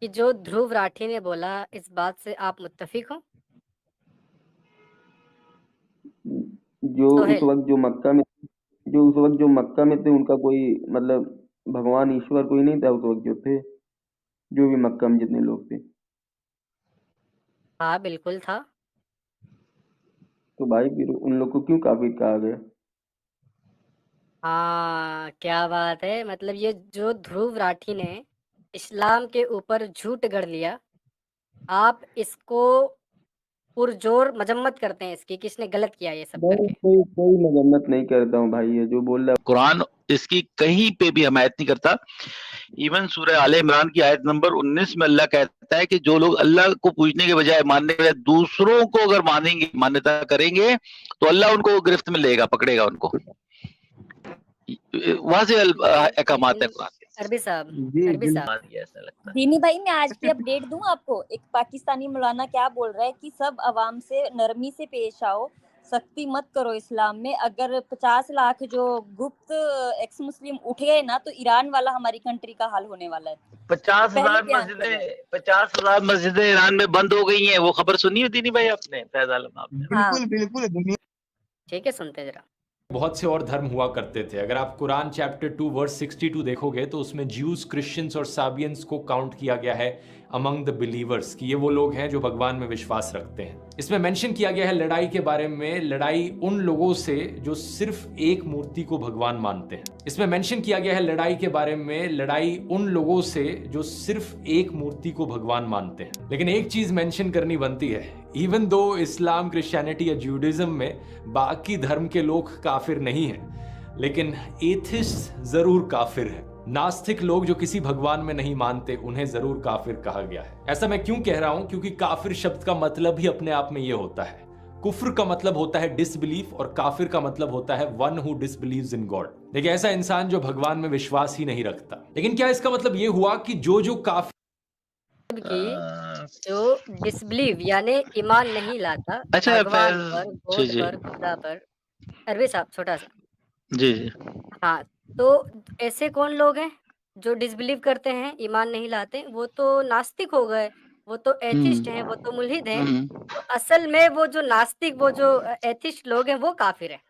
कि जो ध्रुव राठी ने बोला, इस बात से आप मुत्तफिक हो? जो उस सोहेल, वक्त जो मक्का में थे उनका कोई मतलब भगवान ईश्वर कोई नहीं था उस वक्त जो थे, जो भी मक्का में जितने लोग थे। हाँ बिल्कुल था। तो भाई फिर उन लोग को क्यों काफिर कहा गया? हाँ क्या बात है, मतलब ये जो ध्रुव राठी ने इस्लाम के ऊपर झूठ गढ़ लिया, आप इसको पुरजोर मजम्मत करते हैं इसकी कि इसने गलत किया ये सब मैं करके। कोई मजम्मत नहीं करता हूँ भाई, ये जो बोल रहा कुरान इसकी कहीं पे भी हमायत नहीं करता। इवन सूरह आले इमरान की आयत नंबर 19 में अल्लाह कहता है कि जो लोग अल्लाह को पूजने के बजाय मानने के बजाय दूसरों को अगर मानेंगे, मान्यता करेंगे, तो अल्लाह उनको गिरफ्त में लेगा, पकड़ेगा उनको। वहां से अहकामात है कुरान के। अरबी साहब जी अरबी जी साहब ऐसा लगता है। दीनी भाई, मैं आज की अपडेट दूं आपको। एक पाकिस्तानी मौलाना क्या बोल रहा है कि सब अवाम से नरमी से पेश आओ, सख्ती मत करो इस्लाम में। अगर 50 लाख जो गुप्त एक्स मुस्लिम उठ गए ना, तो ईरान वाला हमारी कंट्री का हाल होने वाला है। 50,000 पहले ध्यान कर रहे हैं। 50,000 मस्जिदें ईरान में बंद हो गई हैं। वो खबर सुनी होती नहीं भाई आपने, फैज आलम आपने? हाँ, बिल्कुल बिल्कुल दुनिया ठीक है, सुनते जरा। बहुत से और धर्म हुआ करते थे। अगर आप कुरान चैप्टर 2 वर्स 62 देखोगे तो उसमें ज्यूज, क्रिश्चियंस और साबियंस को काउंट किया गया है अमंग द बिलीवर्स, कि ये वो लोग हैं जो भगवान में विश्वास रखते हैं। इसमें मेंशन किया गया है लड़ाई के बारे में, लड़ाई उन लोगों से जो सिर्फ एक मूर्ति को भगवान मानते हैं। इसमें मेंशन किया गया है लड़ाई के बारे में, लड़ाई उन लोगों से जो सिर्फ एक मूर्ति को भगवान मानते हैं। लेकिन एक चीज मेंशन करनी बनती है, इवन दो इस्लाम, क्रिश्चियनिटी या जूडिज्म में बाकी धर्म के लोग काफिर नहीं हैं, लेकिन एथिस्ट जरूर काफिर है। नास्तिक लोग जो किसी भगवान में नहीं मानते, उन्हें जरूर काफिर कहा गया है। ऐसा मैं क्यों कह रहा हूं? क्योंकि काफिर शब्द का मतलब ही अपने आप में यह होता है। कुफ्र का मतलब होता है डिसबिलीफ और काफिर का मतलब होता है वन हु डिसबिलीव्स इन गॉड। देखिए, ऐसा इंसान जो भगवान में विश्वास ही नहीं रखता। लेकिन क्या इसका मतलब यह हुआ कि जो काफिर की जो डिसबिलीव यानी ईमान नहीं लाता अच्छा, भगवान फैज- पर, जी, गॉड जी। पर, खुदा पर। अरबी साहब छोटा सा। जी जी। हाँ, तो ऐसे कौन लोग हैं जो डिसबिलीव करते हैं, ईमान नहीं लाते? वो तो नास्तिक हो गए, वो तो एथिस्ट हैं, वो तो मुल्हिद हैं। तो असल में वो जो नास्तिक, वो जो एथिस्ट लोग हैं, वो काफिर हैं।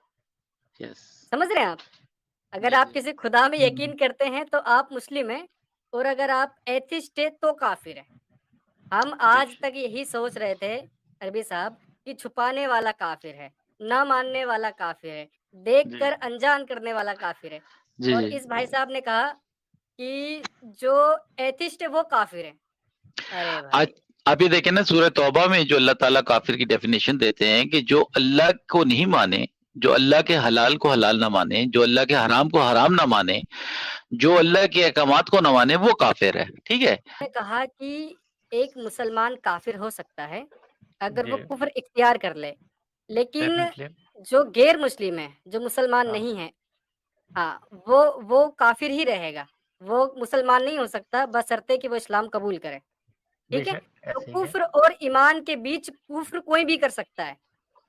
यस। समझ रहे हैं आप? अगर जी, आप जी। किसी खुदा में यकीन करते हैं तो आप मुस्लिम हैं, और अगर आप एथिस्ट हैं तो काफिर हैं। हम आज तक यही सोच रहे थे अरबी साहब कि छुपाने वाला काफिर है, ना मानने वाला काफिर है, देखकर अनजान करने वाला काफिर है। जी, और जी। इस भाई साहब ने कहा कि जो एथिस्ट है वो काफिर है। अरे आज भाई, आप ये देखें ना, सूरह तौबा में जो अल्लाह ताला काफिर की डेफिनेशन देते हैं कि जो अल्लाह को नहीं माने, जो अल्लाह के हलाल को हलाल ना माने, जो अल्लाह के हराम को हराम ना माने, जो अल्लाह के अहकामात को ना माने, वो काफिर है। ठीक है? ने कहा कि एक मुसलमान काफिर हो सकता है अगर वो कुफ्र इख्तियार कर ले, लेकिन जो गैर मुस्लिम है, जो मुसलमान नहीं है, हाँ, वो काफिर ही रहेगा। वो मुसलमान नहीं हो सकता बशर्ते कि वो इस्लाम कबूल करे। ठीक है? तो कुफ्र और ईमान के बीच कुफ्र कोई भी कर सकता है,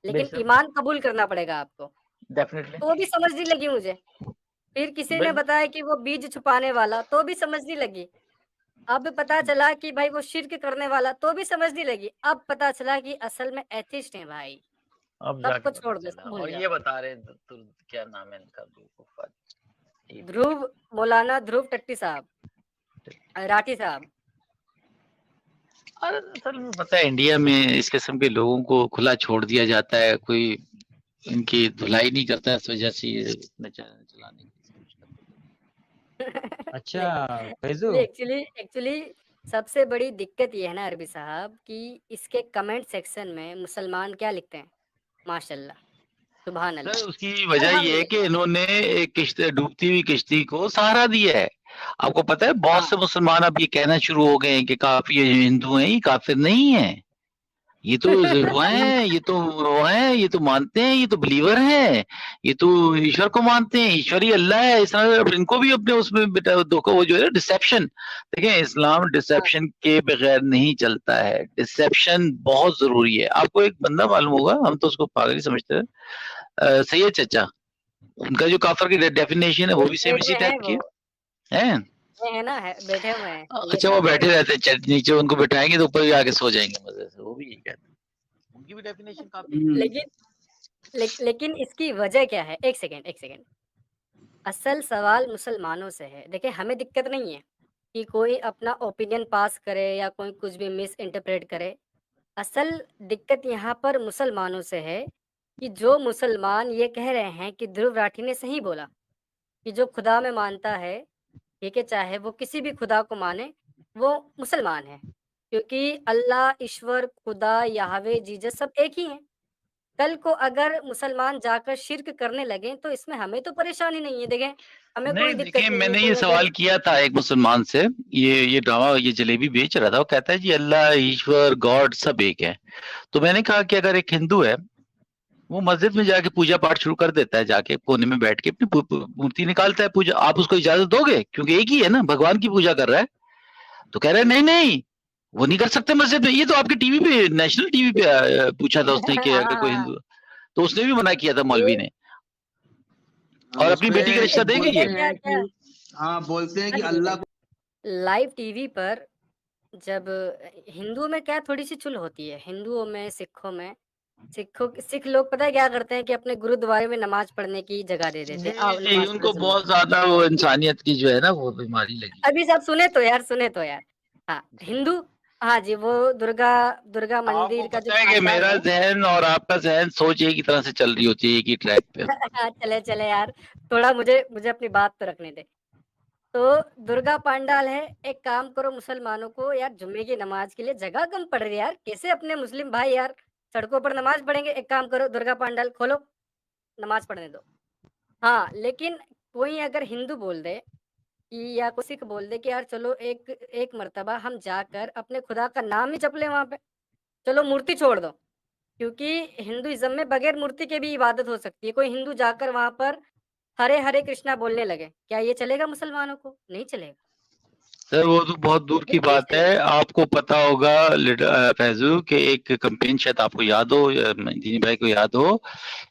लेकिन ईमान कबूल करना पड़ेगा आपको। तो भी समझ नहीं लगी मुझे। फिर किसी ने बताया कि वो बीज छुपाने वाला, तो भी समझ नहीं लगी। अब पता चला कि भाई वो शिर्क करने वाला, तो भी समझ नहीं लगी। अब पता चला कि असल में एथिस्ट हैं भाई। अब सबको छोड़ दो, सब भूल और जाओ। ये बता रहे हैं क्या नाम है इनका, ध्रुव, मौलाना ध्रुव टट्टी साहब, राठी साहब। और असल में पता है, इंडिया में इस किस्म के लोगों को खुला छोड़ दिया जाता है, कोई इनकी धुलाई नहीं करता है, इस वजह से ये इतना चलाने की कोशिश करते हैं। अच्छा फैजू, एक्चुअली एक्चुअली सबसे बड़ी दिक्कत ये है ना अरबी साहब कि इसके कमेंट सेक्शन में मुसलमान क्या लिखते हैं, माशाल्लाह, सुभान अल्लाह। सर, उसकी वजह ये है कि इन्होंने एक किश्ती, डूबती हुई किश्ती को सहारा दिया है। आपको पता है, बहुत से मुसलमान अब ये कहना शुरू हो गए हैं कि काफी ये हिंदू हैं, ये काफिर नहीं है, ये तो वो हैं, ये तो वो हैं, ये तो मानते हैं, ये तो बिलीवर हैं, ये तो ईश्वर को मानते हैं, ईश्वरी अल्लाह है। इस तरह इनको भी अपने उसमें बेटा धोखा, वो जो है डिसेप्शन। देखें, इस्लाम डिसेप्शन के बगैर नहीं चलता है। डिसेप्शन बहुत जरूरी है। आपको एक बंदा मालूम होगा, हम तो उसको पागल ही समझते हैं, सैयद चचा, उनका जो काफर की डेफिनेशन है वो भी सेम इसी टाइप की है। है ना, है, बैठे हुए हैं। अच्छा, वो बैठे रहते हैं, नीचे उनको बिठाएंगे तो ऊपर भी आके सो जाएंगे मजे से, वो भी यही कहते हैं। उनकी भी डेफिनेशन काफी लेकिन इसकी वजह क्या है? एक सेकेंड। असल सवाल मुसलमानों से है। देखिए, हमें दिक्कत नहीं है कि कोई अपना ओपिनियन पास करे या कोई कुछ भी मिस इंटरप्रेट करे। असल दिक्कत यहाँ पर मुसलमानों से है कि जो मुसलमान ये कह रहे हैं कि ध्रुव राठी ने सही बोला कि जो खुदा में मानता है, ठीक है, चाहे वो किसी भी खुदा को माने, वो मुसलमान है, क्योंकि अल्लाह, ईश्वर, खुदा, याहवे, जीसस सब एक ही हैं। कल को अगर मुसलमान जाकर शिर्क करने लगे तो इसमें हमें तो परेशानी नहीं है। देखें, हमें कोई दिक्कत देखिए, नहीं मैंने है। ये सवाल किया था एक मुसलमान से, ये ड्रामा, ये जलेबी बेच रहा था, वो कहता है जी अल्लाह, ईश्वर, गॉड सब एक है। तो मैंने कहा कि अगर एक हिंदू है, वो मस्जिद में जाके पूजा पाठ शुरू कर देता है, जाके कोने में बैठ के अपनी मूर्ति निकालता है पूजा। आप उसको इजाजत दोगे? क्योंकि एक ही है ना, भगवान की पूजा कर रहा है। तो कह रहे हैं नहीं नहीं वो नहीं कर सकते मस्जिद में। ये तो आपके टीवी पे, नेशनल टीवी पे पूछा था उसने कि अगर कोई हिंदू, तो उसने भी मना किया था मौलवी ने। और अपनी उसपे बेटी का रिश्ता देंगे ये? बोलते हैं कि हाँ, बोलते हैं कि अल्लाह को लाइव टीवी पर जब हिंदुओं में क्या थोड़ी सी चुल होती है, हिंदुओं में, सिखों में, सिख लोग पता है क्या करते हैं कि अपने गुरुद्वारे में नमाज पढ़ने की जगह दे देते हैं। आओ नमाज उनको पढ़ो। बहुत ज्यादा वो इंसानियत की जो है ना वो बीमारी लगी। अभी सब सुने तो यार। हाँ हिंदू, हाँ जी, वो दुर्गा मंदिर का जो पता है कि मेरा जहन और आपका जहन सोच एक ही तरह से चल रही होती है, एक ही ट्रैक पे। चले यार, थोड़ा मुझे अपनी बात तो रखने दे। तो दुर्गा पंडाल है, एक काम करो मुसलमानों को यार, जुम्मे की नमाज के लिए जगह कम पड़ रही है यार, कैसे अपने मुस्लिम भाई यार सड़कों पर नमाज पढ़ेंगे? एक काम करो, दुर्गा पंडाल खोलो, नमाज पढ़ने दो। हाँ, लेकिन कोई अगर हिंदू बोल दे कि या कोई सिख बोल दे कि यार चलो एक मर्तबा हम जाकर अपने खुदा का नाम ही जप लें वहां पे, चलो मूर्ति छोड़ दो, क्योंकि हिंदुइज्म में बगैर मूर्ति के भी इबादत हो सकती है। कोई हिंदू जाकर वहां पर हरे हरे कृष्णा बोलने लगे, क्या ये चलेगा मुसलमानों को? नहीं चलेगा सर। वो तो बहुत दूर की बात है। आपको पता होगा फैजू के एक कंपेन शायद आपको याद हो, दीनी भाई को याद हो,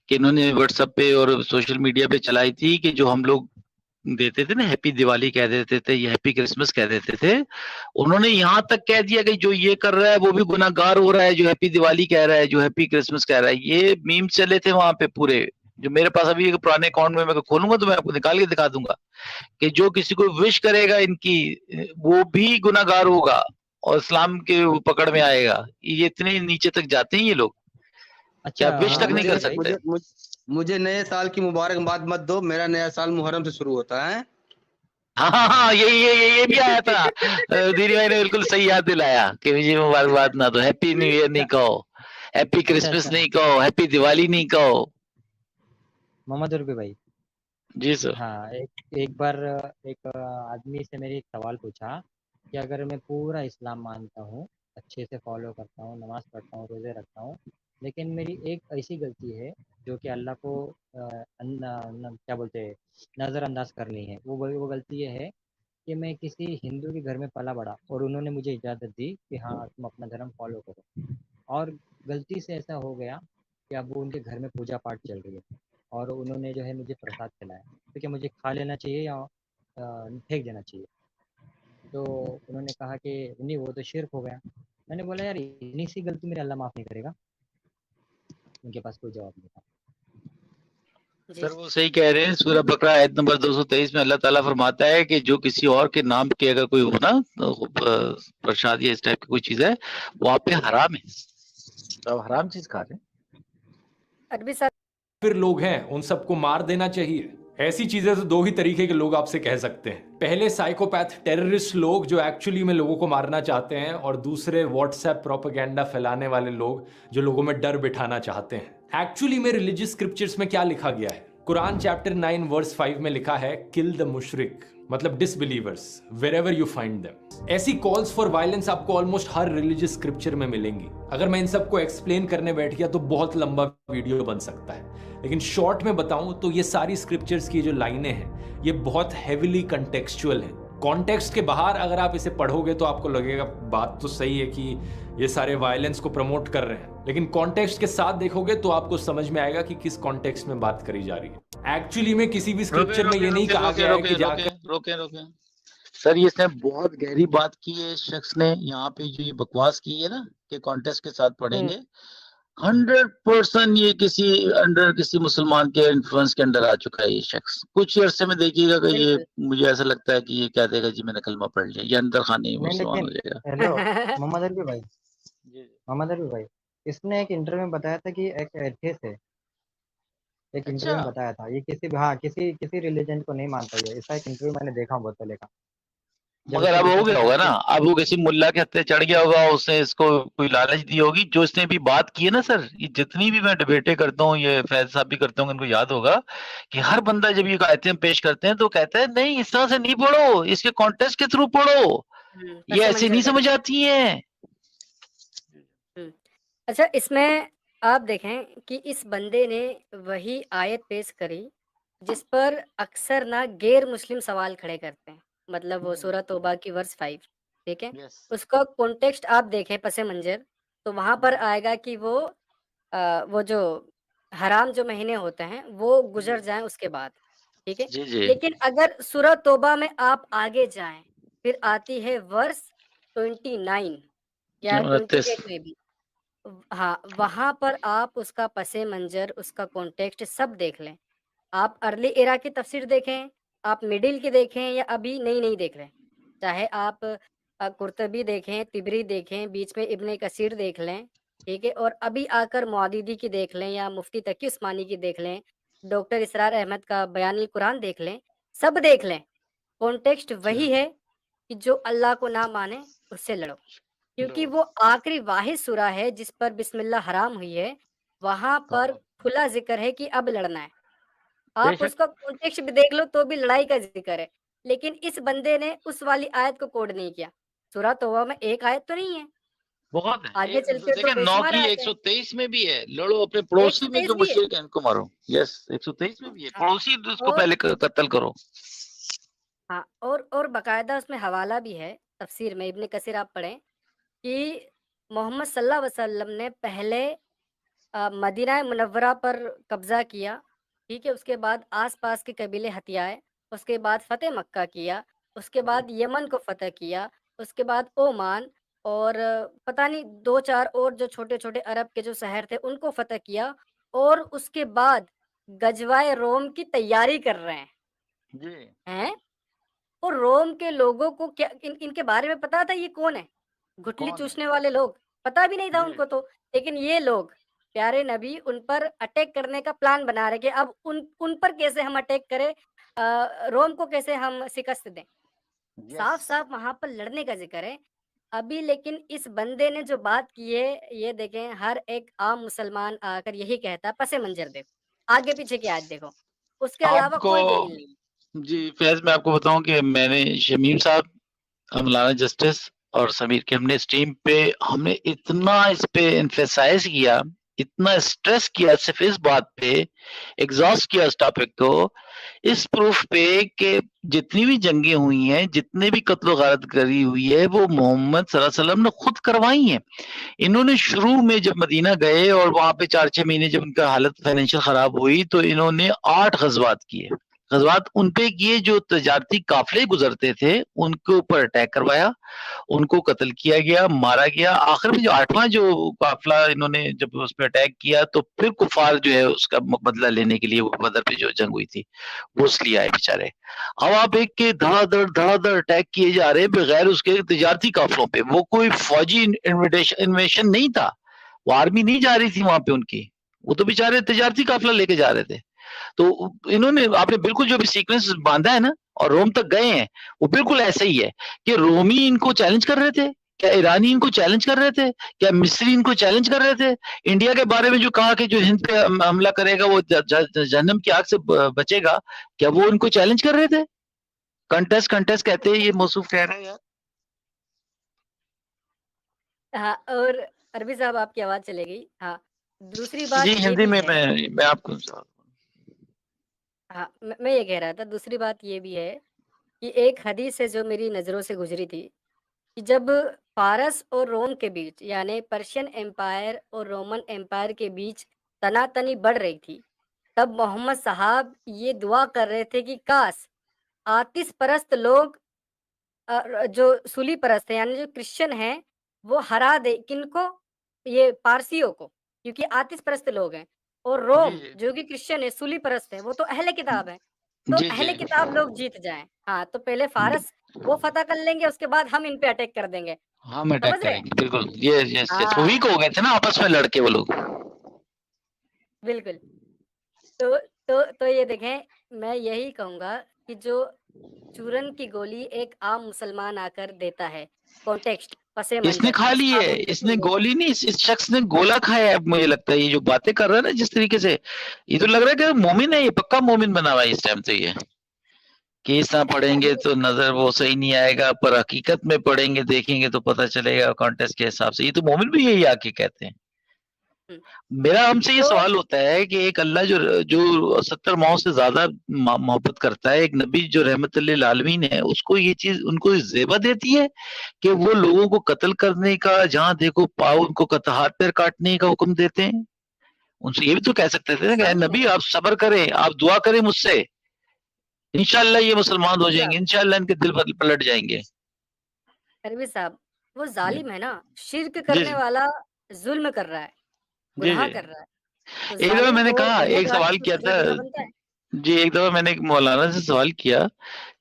कि इन्होंने व्हाट्सएप पे और सोशल मीडिया पे चलाई थी कि जो हम लोग देते थे ना, हैप्पी दिवाली कह देते थे या हैप्पी क्रिसमस कह देते थे, उन्होंने यहाँ तक कह दिया कि जो ये कर रहा है वो भी गुनाहगार हो रहा है, जो हैप्पी दिवाली कह रहा है, जो हैप्पी क्रिसमस कह रहा है। ये मीम चले थे वहां पे पूरे, जो मेरे पास अभी एक पुराने अकाउंट में मैं खोलूंगा तो मैं आपको निकाल के दिखा दूंगा कि जो किसी को विश करेगा इनकी, वो भी गुनाहगार होगा और इस्लाम के पकड़ में आएगा। ये इतने नीचे तक जाते हैं ये लोग, क्या विश तक नहीं कर सकते? मुझे नए साल की मुबारकबाद मत दो, मेरा नया साल मुहर्रम से शुरू होता है। हाँ, ये भी आया था। दीदी भाई ने बिल्कुल सही याद दिलाया कि मुझे मुबारकबाद ना दो, हैप्पी न्यू ईयर नहीं कहो, हैप्पी क्रिसमस नहीं कहो, हैप्पी दिवाली नहीं कहो। मोहम्मद रुपी भाई जी सर। हाँ, एक बार एक आदमी से मेरे एक सवाल पूछा कि अगर मैं पूरा इस्लाम मानता हूँ, अच्छे से फॉलो करता हूँ, नमाज पढ़ता हूँ, रोजे रखता हूँ, लेकिन मेरी एक ऐसी गलती है जो कि अल्लाह को क्या बोलते हैं, नज़रअंदाज करनी है। वो गलती ये है कि मैं किसी हिंदू के घर में पला बड़ा और उन्होंने मुझे इजाज़त दी कि हाँ तुम अपना धर्म फॉलो करो, और गलती से ऐसा हो गया कि अब वो उनके घर में पूजा पाठ चल रही है और उन्होंने जो है मुझे प्रसाद खिलाया, तो क्या मुझे खा लेना चाहिए या फेंक देना चाहिए? तो उन्होंने कहा कि नहीं वो तो शिर्क हो गया। मैंने बोला यार इतनी सी गलती मेरे अल्लाह माफ़ नहीं करेगा? उनके पास कोई जवाब नहीं था। सर वो सही कह रहे हैं। सूरह बकरा आयत नंबर 223 में अल्लाह ताला फरमाता है कि जो किसी और के नाम के अगर कोई हो ना तो प्रसाद या इस टाइप की कोई चीज है वो आप पे हराम है, तो आप हराम चीज खा रहे हैं। अरबी सर फिर लोग हैं उन सबको मार देना चाहिए। ऐसी चीजें तो दो ही तरीके के लोग आपसे कह सकते हैं, पहले साइकोपैथ टेररिस्ट लोग जो एक्चुअली में लोगों को मारना चाहते हैं, और दूसरे व्हाट्सएप प्रोपेगेंडा फैलाने वाले लोग जो लोगों में डर बिठाना चाहते हैं। एक्चुअली में रिलीजियस स्क्रिप्चर्स में क्या लिखा गया है? कुरान चैप्टर 9 वर्स 5 में लिखा है किल द मुशरिक, मतलब disbelievers wherever you find them. ऐसी कॉल्स फॉर वायलेंस आपको ऑलमोस्ट हर रिलीजियस स्क्रिप्चर में मिलेंगी। अगर मैं इन सबको एक्सप्लेन करने बैठ गया तो बहुत लंबा वीडियो बन सकता है, लेकिन शॉर्ट में बताऊं तो ये सारी स्क्रिप्चर्स की जो लाइनें हैं ये बहुत हेविली कंटेक्चुअल हैं। कॉन्टेक्स्ट के बाहर अगर आप इसे पढ़ोगे तो आपको लगेगा बात तो सही है कि ये सारे वायलेंस को प्रमोट कर रहे हैं, लेकिन कॉन्टेक्स्ट के साथ देखोगे तो आपको समझ में आएगा कि किस कॉन्टेक्स्ट में बात करी जा रही है। एक्चुअली में किसी भी स्क्रिप्चर में ये नहीं कहा गया है कि जाकर रोके सर, ये इसने बहुत गहरी बात की है। इस शख्स ने यहाँ पे जो ये बकवास की है ना कि कॉन्टेक्स्ट के साथ पढ़ेंगे, 100% ये किसी मुसलमान के इन्फ्लुएंस के अंडर आ चुका है ये शख्स। कुछ अरसे में देखिएगा कि ये, मुझे ऐसा लगता है कि ये क्या देगा जी मैंने कलमा पढ़ लिया, ये अंदर खाने में मुसलमान हो जाएगा। हेलो मोहम्मद अरबी भाई, इसने एक इंटरव्यू में बताया था कि एक एथियस्ट है, एक इंटरव्यू में बताया था, ये किसी रिलीजन को नहीं मानता है, ऐसा एक इंटरव्यू मैंने देखा बहुत पहले का। मगर अब हो गया होगा ना, अब वो किसी मुल्ला के हत्थे चढ़ गया होगा, उसने इसको कोई लालच दी होगी। जो इसने भी बात की है ना सर, ये जितनी भी मैं डिबेटें करता हूँ, ये फैज साहब भी करते होंगे, इनको याद होगा कि हर बंदा जब ये आयतें पेश करते हैं तो कहता है नहीं इस तरह से नहीं पढ़ो, इसके कॉन्टेक्स्ट के थ्रू पढ़ो, ये ऐसे नहीं समझ आती है। अच्छा, इसमें आप देखें कि इस बंदे ने वही आयत पेश करी जिस पर अक्सर ना गैर मुस्लिम सवाल खड़े करते हैं, मतलब वो सूरह तौबा की वर्स 5, ठीक है? यस उसका कॉन्टेक्स्ट आप देखें पसे मंजर, तो वहाँ पर आएगा कि वो जो हराम जो महीने होते हैं वो गुजर जाएं उसके बाद, ठीक है? जी जी लेकिन अगर सूरह तौबा में आप आगे जाएं, फिर आती है वर्स 29 या 29 28 में भी, हाँ, वहाँ पर आप उसका पसे मंजर, उसका कॉन्टेक्स्ट सब देख लें। आप अर्ली एरा की तफसीर देखें, आप मिडिल की देखें या अभी नई-नई देख रहे हैं। चाहे आप कुर्तबी देखें, तिबरी देखें, बीच में इब्न कसीर देख लें, ठीक है? और अभी आकर मुआदिदी की देख लें या मुफ्ती तकी उस्मानी की देख लें, डॉक्टर इसरार अहमद का बयानुल कुरान देख लें, सब देख लें। कॉन्टेक्स्ट वही है कि जो अल्लाह को ना माने, उससे लड़ो। क्योंकि वो आखिरी वाहिद सूरा है जिस पर बिस्मिल्लाह हराम हुई है, वहाँ पर खुला ज़िक्र है कि अब लड़ना है। आप बेशक उसका कॉन्टेक्स्ट भी देख लो तो भी लड़ाई का ज़िक्र है। लेकिन इस बंदे ने उस वाली आयत को कोड नहीं किया। सूरह तौबा में एक आयत तो नहीं है, बहुत है आगे चलते तो देखिए 9 बेशुमार की आयतें हैं। 123 में भी है, लड़ो अपने पड़ोसी में 123 जो भी है। मुशरिक है इनको मारो। यस 123 में भी है, हाँ, पड़ोसी उसको और पहले कत्ल करो। हाँ, और बाकायदा उसमें हवाला भी है तफसीर में, इब्न कसीर आप पढ़ें कि मोहम्मद सल्लल्लाहु अलैहि वसल्लम ने पहले मदीना मुनव्वरा पर कब्ज़ा किया, ठीक है? उसके बाद आस-पास के कबीले हथियाए, उसके बाद फ़तेह मक्का किया, उसके बाद यमन को फ़तह किया, उसके बाद ओमान और पता नहीं 2-4 और जो छोटे-छोटे अरब के जो शहर थे उनको फ़तह किया और उसके बाद गज़वाए रोम की तैयारी कर रहे जी हैं? और रोम के लोगों को क्या इनके बारे में पता था ये कौन है? गुठली कौन है? चूसने वाले लोग, पता भी नहीं था जी उनको तो। लेकिन ये लोग, प्यारे नबी उन पर अटैक करने का प्लान बना रहे कि अब उन पर कैसे हम अटैक करें, रोम को कैसे हम शिकस्त दें। यस साफ-साफ वहाँ पर लड़ने का ज़िक्र है। अभी लेकिन इस बंदे ने जो बात की है, ये देखें हर एक आम मुसलमान आकर यही कहता है, पस मंज़र देखो, आगे-पीछे की आयत देखो, उसके अलावा आपको कोई दलील नहीं। जी फैज मैं आपको बताऊं कि मैंने शमीम साहब, मौलाना जस्टिस और समीर के हमने स्ट्रीम पे हमने इतना इस पे एम्फेसाइज किया, इतना स्ट्रेस किया सिर्फ इस बात पे, एग्जॉस्ट किया इस टॉपिक को, इस प्रूफ पे कि जितनी भी जंगें हुई हैं, जितने भी कत्ल गारत करी हुई है, वो मोहम्मद सल्लल्लाहु अलैहि वसल्लम ने खुद करवाई हैं। इन्होंने शुरू में जब मदीना गए और वहां पे 4-6 महीने जब उनका हालत फाइनेंशियल खराब हुई तो इन्होंने 8 गजवात किए। गजवात उनपे किए जो तजारती काफिले गुजरते थे उनके ऊपर अटैक करवाया, उनको कत्ल किया गया, मारा गया। आखिर में जो 8वां जो काफिला इन्होंने जब उस पे अटैक किया तो फिर कुफार जो है उसका बदला लेने के लिए वो बदर पे जो जंग हुई थी वो इसलिए आए बेचारे। अब आप एक के धड़ाधड़ अटैक किए जा रहे हैं बगैर उसके तजारती काफिलों पे। वो कोई फौजी इन्वेशन नहीं था, वो आर्मी नहीं जा रही थी वहां पे उनकी, वो तो बेचारे तजारती काफिला लेके जा रहे थे। तो इन्होंने आपने बिल्कुल जो भी सीक्वेंस बांधा है ना और रोम तक गए हैं वो बिल्कुल ऐसा ही है कि रोमी इनको चैलेंज कर रहे थे, क्या ईरानी इनको चैलेंज कर रहे थे, क्या मिस्री इनको चैलेंज कर रहे थे। इंडिया के बारे में जो कहा कि जो हिंद पे हमला करेगा वो जहन्नम की आग से बचेगा, क्या वो इनको चैलेंज कर रहे थे। कंटेस्ट कहते हैं, ये मौसूफ कह रहे हैं यार। हाँ, और अरबी साहब आपकी आवाज़ चली गई। हाँ, दूसरी बात जी ये हिंदी भी में है। मैं आपको हाँ, मैं ये कह रहा था, दूसरी बात ये भी है कि एक हदीस है जो मेरी नज़रों से गुज़री थी कि जब फ़ारस और रोम के बीच यानी पर्शियन एम्पायर और रोमन एम्पायर के बीच तनातनी बढ़ रही थी, तब मोहम्मद साहब ये दुआ कर रहे थे कि काश आतिश परस्त लोग जो सूली परस्त हैं यानी जो क्रिश्चियन हैं, वो हरा दे किनको? ये पारसियों को, क्योंकि आतिश परस्त लोग हैं और जी रोम जी जो कि क्रिश्चियन है, सूली परस्त है, वो तो अहले किताब हैं। तो जी जी अहले किताब लोग जीत जाएँ। हाँ, तो पहले फ़ारस वो फ़तह कर लेंगे, उसके बाद हम इन पे अटैक कर देंगे। हम अटैक समझ रहे हैं? करेंगे बिल्कुल। ये यस वो हाँ, वीक हो गए थे ना आपस में लड़के वो लोग। बिल्कुल। तो तो ये देखें, मैं यही कहूँगा कि जो चूरन की गोली एक आम मुसलमान आकर देता है, कॉन्टेक्स्ट, पस इसने मंज़र, खा ली साफ है, लिखा इसने कि ये गोली नहीं, इस शख्स ने गोला खाया है। अब मुझे लगता है ये जो बातें कर रहा है ना जिस तरीके से, ये तो लग रहा है कि मोमिन है, ये पक्का मोमिन बना हुआ है इस टाइम। तो ये केस ना पढ़ेंगे तो नजर वो सही नहीं आएगा, पर हकीकत में पढ़ेंगे देखेंगे तो पता चलेगा कॉन्टेस्ट के हिसाब से। ये तो मोमिन भी यही आके कहते हैं। हम्म, मेरा हमसे ये तो सवाल होता है कि एक अल्लाह जो जो 70 माओ से ज्यादा मोहब्बत करता है, एक नबी जो रहमत लिल आलमीन है, उसको ये चीज उनको जेबा देती है कि वो लोगों को कत्ल करने का, जहां देखो पाओ उनको हाथ पैर काटने का हुक्म देते हैं। उनसे ये भी तो कह सकते थे ना कि "ऐ समझ नबी रहे आप सब्र करें, आप दुआ करें मुझसे, इंशाल्लाह ये मुसलमान हो अरबी जाएंगे, साहब इंशाल्लाह इनके दिल पलट जाएंगे"। अरबी साहब, वो जी जालिम है ना, शिर्क जी करने वाला जुल्म कर रहा है, जी गुनाह जी। कर रहा है, तो एक दफा जालिम मैंने को कहा, एक गुनहगार सवाल को किया सजा था देना बनता है। जी, एक दफा मैंने एक मौलाना से सवाल किया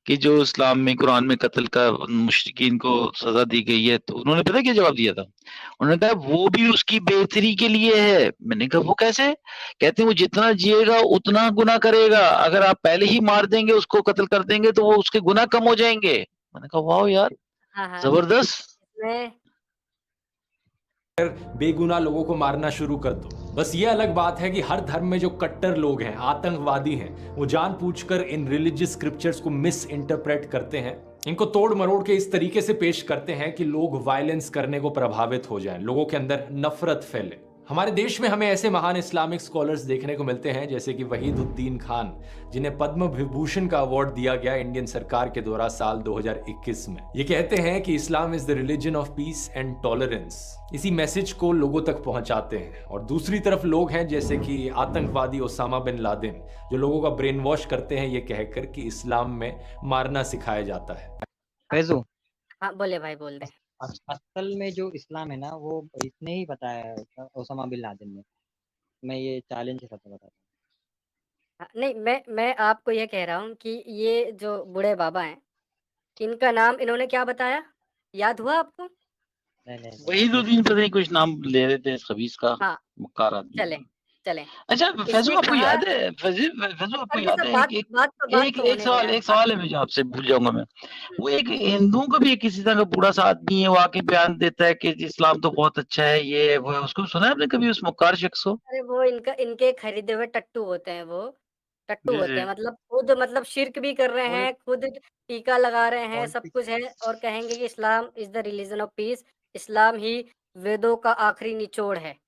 कि जो इस्लाम में कुरान में कत्ल का मुशरिकीन को सजा दी गई है, तो उन्होंने पता क्या जवाब दिया था? उन्होंने कहा वो भी उसकी बेहतरी के लिए है। मैंने कहा वो कैसे? कहते हैं वो जितना जिएगा उतना गुनाह करेगा, अगर आप पहले ही मार देंगे, उसको कत्ल कर देंगे, तो वो उसके गुनाह कम हो जाएंगे। मैंने कहा वाह यार, हाँ, हाँ, जबरदस्त। इसमें बेगुनाह लोगों को मारना शुरू कर दो। बस ये अलग बात है कि हर धर्म में जो कट्टर लोग हैं, आतंकवादी हैं, वो जानबूझकर इन रिलीजियस स्क्रिप्चर्स को मिस इंटरप्रेट करते हैं, इनको तोड़ मरोड़ के इस तरीके से पेश करते हैं कि लोग वायलेंस करने को प्रभावित हो जाएं, लोगों के अंदर नफरत फैले। हमारे देश में हमें ऐसे महान इस्लामिक स्कॉलर्स देखने को मिलते हैं जैसे कि वहीदुद्दीन खान, जिन्हें पद्म विभूषण का अवार्ड दिया गया इंडियन सरकार के द्वारा साल 2021 में। ये कहते हैं कि Islam is the religion of peace and tolerance. इसी मैसेज को लोगों तक पहुंचाते हैं। और दूसरी तरफ लोग हैं जैसे कि आतंकवादी ओसामा बिन लादेन, जो लोगों का ब्रेन वॉश करते हैं ये कहकर कि इस्लाम में मारना सिखाया जाता है। फैजू, हाँ, बोले भाई, बोल दे। असल में जो इस्लाम है ना, वो इसने ही बताया है, ओसामा बिन लादेन ने। मैं ये चैलेंज के साथ बताता हूँ। हाँ, नहीं, मैं आपको ये कह रहा हूँ कि ये जो बूढ़े बाबा हैं, इनका नाम इन्होंने क्या बताया, याद हुआ आपको? नहीं नहीं नहीं, वही दो आपने दिन पता नहीं कुछ नाम ले रहे थे खबीस का, हाँ, मक्कार आदमी। चलें, चलें। अच्छा फैजू, इसने आपको कहा, याद है फैजू आपको अरबी याद साहब, है बात एक बात तो बात एक तो एक होने दो सवाल यार, एक बात। सवाल है मुझे आपसे, भूल जाऊंगा मैं। हुँ, वो एक हिंदुओं का भी एक किसी तरह का बूढ़ा सा आदमी है, वो आके बयान देता है कि इस्लाम तो बहुत अच्छा है, ये है, वो है। उसको सुना है आपने कभी, उस मुख्तार शख्स को? अरे वो इनके खरीदे हुए टट्टू होते हैं वो, टट्टू जी होते जी। हैं, मतलब खुद मतलब शिर्क भी कर रहे हैं, खुद टीका लगा रहे हैं, सब कुछ है, पॉलिटिक्स और कहेंगे कि Islam is the religion of peace, Islam ही वेदों का आखिरी निचोड़ है।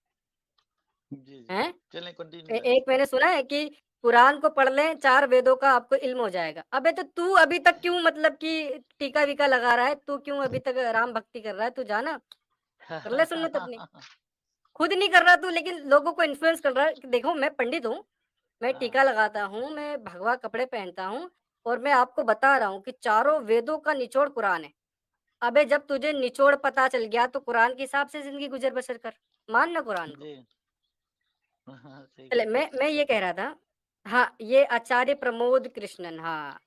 जी जी, हैं? चलें कंटिन्यू करें। एक मैंने सुना है कि कुरान को पढ़ लें, 4 वेदों का आपको इल्म हो जाएगा। अबे तो तू अभी तक क्यों मतलब कि टीका-वीका लगा रहा है? तू क्यों अभी तक राम भक्ति कर रहा है? तू जा ना, कर ले सुन्नत अपनी। खुद नहीं कर रहा तू, लेकिन लोगों को इन्फ्लुएंस कर रहा है कि देखो मैं पंडित हूँ, मैं टीका लगाता हूँ, मैं भगवा कपड़े पहनता हूँ, और मैं आपको बता रहा हूँ कि चारों वेदों का निचोड़ कुरान है। अबे जब तुझे निचोड़ पता चल गया तो कुरान के हिसाब से ज़िंदगी गुज़र-बसर कर, मान ना कुरान को। जी सही कह चले, रहे हैं। मैं ये कह रहा था, हाँ, ये आचार्य प्रमोद कृष्णन, हाँ,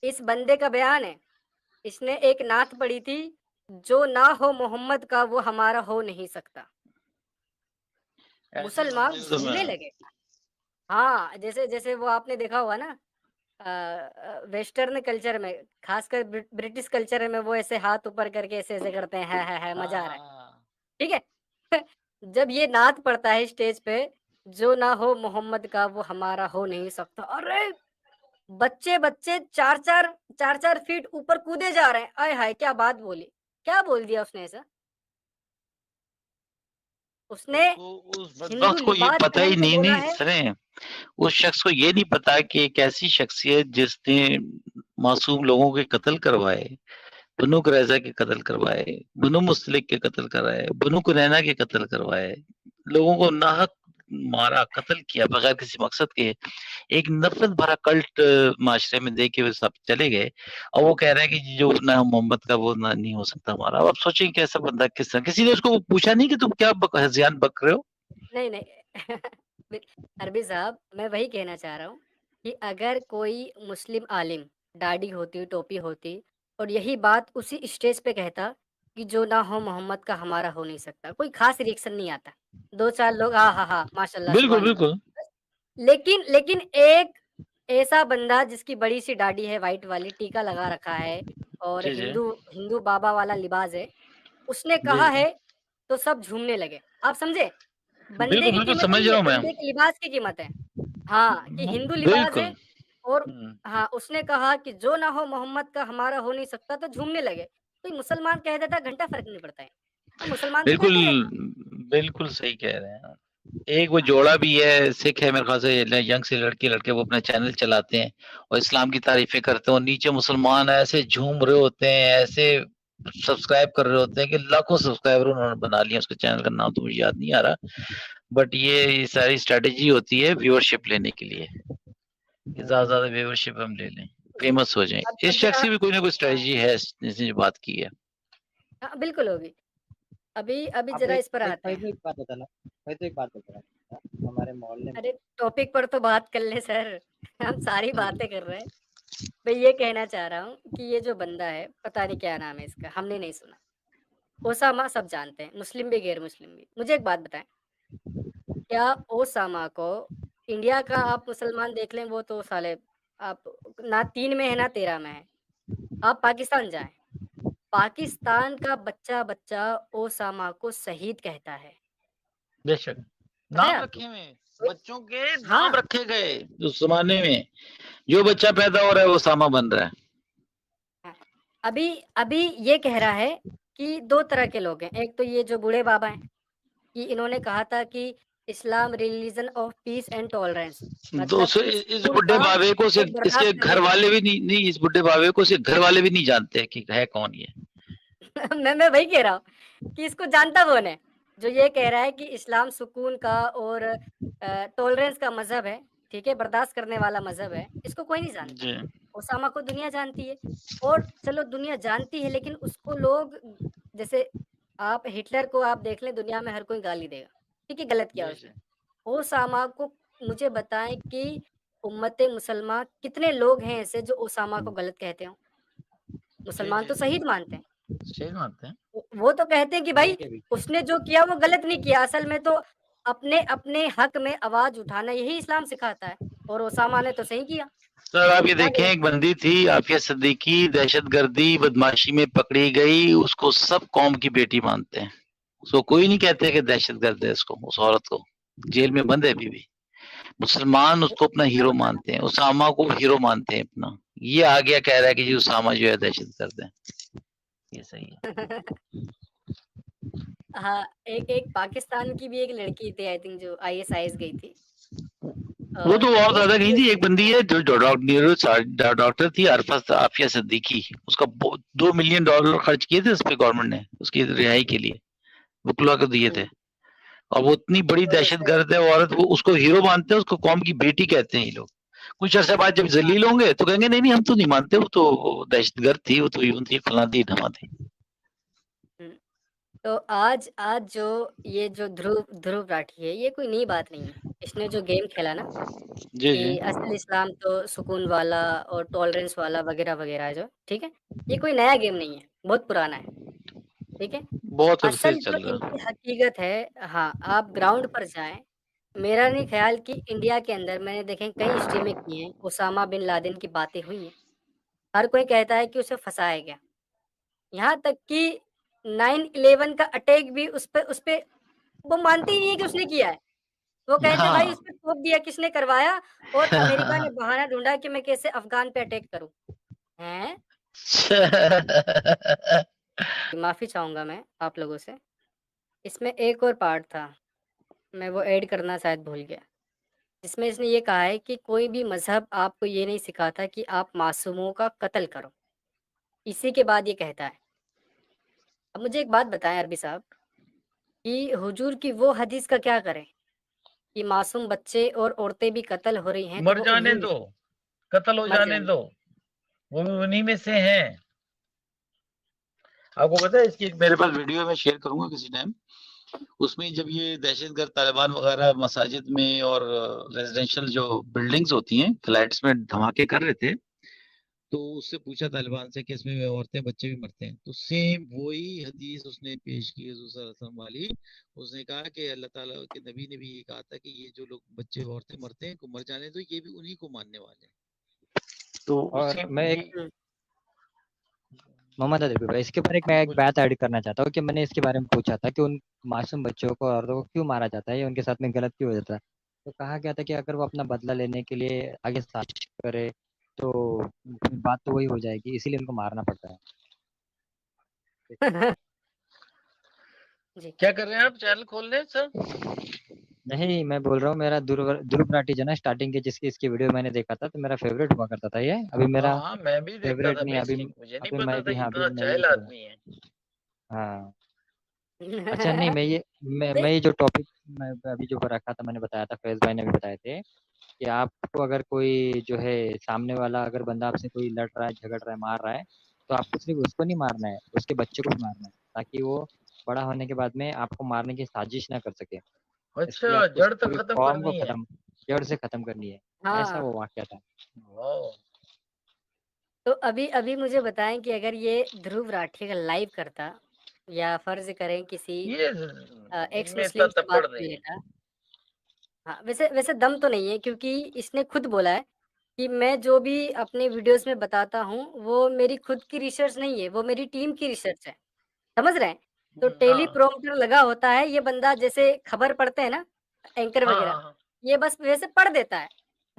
इस बंदे का बयान है। इसने एक नात पढ़ी थी, जो ना हो मोहम्मद का वो हमारा हो नहीं सकता। ऐसे मुसलमान बंदे को तो झूमने मैं लगे। हाँ, जैसे जैसे वो आपने देखा होगा ना, वेस्टर्न कल्चर में, खासकर ब्रिटिश कल्चर में, वो ऐसे हाथ ऊपर करके ऐसे-ऐसे करते हैं, है, मज़ा आ रहा है। हाँ ठीक है? जब ये नात पढ़ता है स्टेज पे, जो ना हो मोहम्मद का वो हमारा हो नहीं सकता। अरे! बच्चे-बच्चे 4-4 फीट ऊपर कूदे जा रहे हैं। आय हाय! क्या बात बोली। क्या बोल दिया उसने ऐसा? उसने उसको उस हिंदू बदबख्त को ये लिबास पता पहन ही के नहीं बोला नहीं है। सुने, उस शख्स को ये नहीं पता कि एक ऐसी शख्सियत जिसने मासूम लोगों के कत्ल करवाए, बनु कुरैज़ा के कत्ल करवाए, बनु मुस्तलिक के कत्ल कराए, बनु कुरैना के कत्ल करवाए, लोगों को नाहक मारा, कत्ल किया बगैर किसी मकसद के, एक नफ़रत भरा कल्ट माशरे में दे के वो सब चले गए, और वो कह रहे हैं कि जो ना मोहम्मद का वो ना नहीं हो सकता हमारा। अब आप सोचिए कैसा बंदा, किस तरह किसी ने उसको पूछा नहीं कि तुम क्या हज़ियान बक रहे हो? नहीं, नहीं। बि अरबी साहब, मैं वही कहना चाह रहा हूँ कि अगर कोई मुस्लिम आलिम दाढ़ी होती, टोपी होती, और यही बात उसी स्टेज पे कहता कि जो ना हो मोहम्मद का हमारा हो नहीं सकता, कोई ख़ास रिएक्शन नहीं आता। 2-4 लोग हाँ, हाँ, हाँ, माशाल्लाह, बिल्कुल, सुभान अल्लाह। बिल्कुल। बस, लेकिन एक ऐसा बंदा जिसकी बड़ी-सी दाढ़ी है, व्हाइट वाली, टीका लगा रखा है, और जी, जी। हिंदू हिंदू बाबा वाला लिबास है, उसने जी, कहा जी। है, तो सब झूमने लगे। आप समझे? बंदे बिल्कुल, की बिल्कुल कीमत समझ नहीं रहा है, हूँ मैं। बंदे के लिबास की कीमत है। हाँ, कि हिंदू लिबास बिल्कुल। है, और हुँ। हाँ, उसने कहा कि जो ना हो मोहम्मद का हमारा हो नहीं सकता, तो झूमने लगे। कोई मुसलमान कह देता, घंटा फ़र्क नहीं पड़ता है। मुसलमान तो बिल्कुल, कहते रहते हैं। बिल्कुल सही कह रहे हैं आप। एक वो जोड़ा भी है, सिख है मेरे ख्याल से, यंग से लड़के लड़के वो अपना चैनल चलाते हैं और इस्लाम की तारीफें करते हैं, और नीचे मुसलमान ऐसे झूम रहे होते हैं, ऐसे सब्सक्राइब कर रहे होते हैं कि लाखों सब्सक्राइबर उन्होंने बना लिया। उसके चैनल का नाम तो मुझे याद नहीं आ रहा, बट ये सारी स्ट्रेटेजी होती है व्यूअरशिप लेने के लिए, कि ज्यादा व्यूअरशिप हम ले लें, फेमस हो जाएं। अब इस शख्स की भी कोई ना कोई हाँ स्ट्रेटेजी है जिसने जो बात की है। हाँ, बिल्कुल होगी। अभी अभी आप जरा एक इस पर एक आते भाई हैं। तो एक बात बताना, भाई तो एक बात बताना, हमारे मोहल्ले में अरे टॉपिक पर तो बात कर ले सर। हम सारी बातें कर रहे हैं। मैं ये कहना चाह रहा हूँ कि ये जो बंदा है, पता नहीं क्या नाम है इसका, हमने नहीं सुना। ओसामा सब जानते हैं, मुस्लिम भी गैर मुस्लिम भी। मुझे एक बात बताएं, क्या ओसामा को इंडिया का आप मुसलमान देख लें, वो तो साले आप ना 3 में है ना 13 में है। आप पाकिस्तान जाएं, पाकिस्तान का बच्चा बच्चा ओसामा को शहीद कहता है। बेशक पता है नाम आपको? रखे हुए हैं, तो बच्चों के नाम हाँ रखे गए उस जमाने में। जो बच्चा पैदा हो रहा है वो सामा बन रहा है। हाँ। अभी अभी ये कह रहा है कि 2 तरह के लोग हैं। एक तो ये जो बूढ़े बाबा हैं, कि इन्होंने कहा था कि Islam religion of peace and tolerance, मतलब दोस्तों इस इस खून बुढ़े का बाबे को एक सिर्फ इसके बर्दाश्त करने घर की वाले भी नहीं, इस बुढ़े बाबे को सिर्फ घर वाले भी नहीं जानते कि है कौन ये। मैं वही कह रहा हूँ कि इसको जानता कौन है? जो ये कह रहा है कि इस्लाम सुकून का और टॉलरेंस का मज़हब है, ठीक है? बर्दाश्त करने वाला मज़हब है, इसको कोई नहीं जानता। जी ओसामा को दुनिया जानती है, और चलो दुनिया जानती है, लेकिन उसको लोग, जैसे आप हिटलर को आप देख लें, दुनिया में हर कोई गाली देगा, ठीक है? गलत किया उसने। बेशक ओसामा को मुझे बताएँ कि उम्मते मुसलमान कितने लोग हैं ऐसे जो ओसामा को गलत कहते हों? जी मुसलमान जी तो शहीद मानते हैं। सही मानते हैं। वो तो कहते हैं कि भाई मेरे भी उसने जो किया वो गलत नहीं किया, असल में तो अपने अपने हक में आवाज उठाना यही इस्लाम सिखाता है, और ओसामा ने तो सही किया। सर आप ये क्या देखें, गलत एक किया? बंदी थी आफिया सिद्दीकी, दहशतगर्दी बदमाशी में पकड़ी गई, उसको सब कौम की बेटी मानते हैं। उसको कोई नहीं कहते कि दहशतगर्द है, उसको, उस औरत को जेल में बंद है अभी भी। मुसलमान वो उसको अपना मैं हीरो बता रहा मानते हैं, उसामा को हीरो मानते हैं अपना। ये आ गया कह रहा है कि जी उसामा जो है दहशतगर्द है। ये सही है। हूँ। हाँ, एक एक पाकिस्तान की भी एक लड़की थी, आई थिंक, जो आईएसआईएस गई थी, वो तो और और वो ज्यादा नहीं ये थी। एक बंदी है जो डॉक्टर थी, अरफत आफिया सिद्दीकी, उसका $2 मिलियन खर्च किए थे उस पे गवर्नमेंट ने, उसकी रिहाई के लिए वकला को दिए थे। और वो इतनी बड़ी तो वैसे दहशतगर्द है वो औरत, वो उसको हीरो मानते हैं, उसको कौम की बेटी कहते हैं ये लोग। कुछ अर्से बाद जब हाँ, जलील होंगे तो कहेंगे नहीं नहीं हम तो नहीं मानते, वो तो दहशतगर्द थी, वो तो यूं थी, फला थी, ढमा थी। हुँ। तो आज आज जो ये जो ध्रुव ध्रुव राठी है, ये कोई नई बात नहीं है। इसने जो गेम खेला ना, जी जी कि असल इस्लाम तो सुकून वाला और टॉलरेंस वाला वगैरह-वगैरह है जो, ठीक है? ये कोई नया गेम नहीं है, बहुत पुराना है, ठीक है? बहुत अरसे असल से जो चल रहा इनकी हकीकत है, हाँ, आप ग्राउंड पर जाएँ, मेरा नहीं ख्याल कि इंडिया के अंदर मैंने देखें कई स्ट्रीमें की हैं, ओसामा बिन लादेन की बातें हुई हैं। हर कोई कहता है कि उसे फँसाया गया। यहाँ तक कि 9/11 का अटैक भी उस पे वो मानते ही नहीं है कि उसने किया है। वो है। कहते हैं भाई हाँ। उस पे थोप दिया किसने करवाया, और अमेरिका ने बहाना ढूँढा कि मैं कैसे अफ़गान पे अटैक करूँ। हैं? माफ़ी चाहूँगा मैं आप लोगों से। इसमें एक और पार्ट था, मैं वो ऐड करना शायद भूल गया। जिसमें इसने ये कहा है कि कोई भी मज़हब आपको ये नहीं सिखाता कि आप मासूमों का कत्ल करो। इसी के बाद ये कहता है। अब मुझे एक बात बताएँ अरबी साहब, कि हुजूर की वो हदीस का क्या करें? कि मासूम बच्चे और औरतें भी कत्ल हो रही हैं, तो मर वो जाने उन्हीं में दो, कत्ल हो मर जाने जाएँ। दो, वो भी उन्हीं में से हैं। आपको पता है, इसकी एक मेरे पास वीडियो में शेयर करूंगा किसी टाइम। उसमें जब ये दहशतगर्द तालिबान वगैरह मसाजिद में और रेजिडेंशियल जो बिल्डिंग्स होती हैं, फ्लैट्स में धमाके कर रहे थे, तो उससे पूछा तालिबान से कि इसमें औरतें बच्चे भी मरते हैं, तो सेम वही हदीस उसने पेश की हुजूर सल्लल्लाहु अलैहि वसल्लम वाली। उसने कहा कि अल्लाह ताला के नबी ने भी ये कहा था कि ये जो लोग बच्चे औरतें मरते हैं को मर जाने दो, ये भी उन्हीं को मानने वाले हैं। तो और उसी मैं एक ये हुँ। मोहम्मद अदबी भाई, इसके ऊपर एक मैं एक बोलिए। बात ऐड करना चाहता हूँ कि मैंने इसके बारे में पूछा था कि उन मासूम बच्चों को, औरतों को क्यों मारा जाता है या उनके साथ में गलत क्यों हो जाता है। तो कहा गया था कि अगर वो अपना बदला लेने के लिए आगे साजिश करे तो फिर बात तो वही हो जाएगी, इसीलिए उनको मारना पड़ता है। जी। क्या कर रहे हैं आप? चैनल खोल लें सर। नहीं, मैं बोल रहा हूँ मेरा ध्रुव ध्रुव राठी जो ना स्टार्टिंग के जिसकी इसकी वीडियो मैंने देखा था तो मेरा फेवरेट हुआ करता था ये। अभी मेरा हाँ हाँ, मैं भी देखता फेवरेट था नहीं, बेसिक, मुझे नहीं अभी पता मैं था भी, कि हाँ, अभी इतना मैं यही जाहिल करूँगा। आदमी है। हाँ। अच्छा नहीं, मैं ये जो टॉपिक मैं अभी जो रखा था, मैंने बताया था, फैज भाई ने भी बताए थे कि आपको अगर कोई जो है सामने वाला अगर बंदा आपसे कोई लड़ रहा है, झगड़ रहा है, मार रहा है, तो आपको सिर्फ उसको नहीं मारना है, उसके बच्चे को भी मारना है, ताकि वो बड़ा होने के बाद में आपको मारने की साजिश ना कर सके। इसलिए अच्छा, आपको जड़ उसकी तक पूरी खत्म कौम को करनी है। खत्म, जड़ से खत्म करनी है। ऐसा हाँ, वो वाक्य था। वाह। तो अभी अभी मुझे बताएँ कि अगर ये ध्रुव राठी अगर लाइव करता या फ़र्ज़ करें किसी ये एक्स इनमें इतना मुस्लिम से बात तपड़ कर नहीं है। लेता। हाँ, वैसे वैसे दम तो नहीं है क्योंकि इसने खुद बोला है कि मैं जो भी अपने वीडियोज़ में बताता हूँ, वो मेरी खुद की रिसर्च नहीं है, वो मेरी टीम की रिसर्च है। समझ रहे हैं? तो हाँ टेलीप्रॉम्प्टर लगा होता है, ये बंदा जैसे खबर पढ़ते हैं ना, एंकर हाँ वगैरह, हाँ हाँ, ये बस वैसे पढ़ देता है।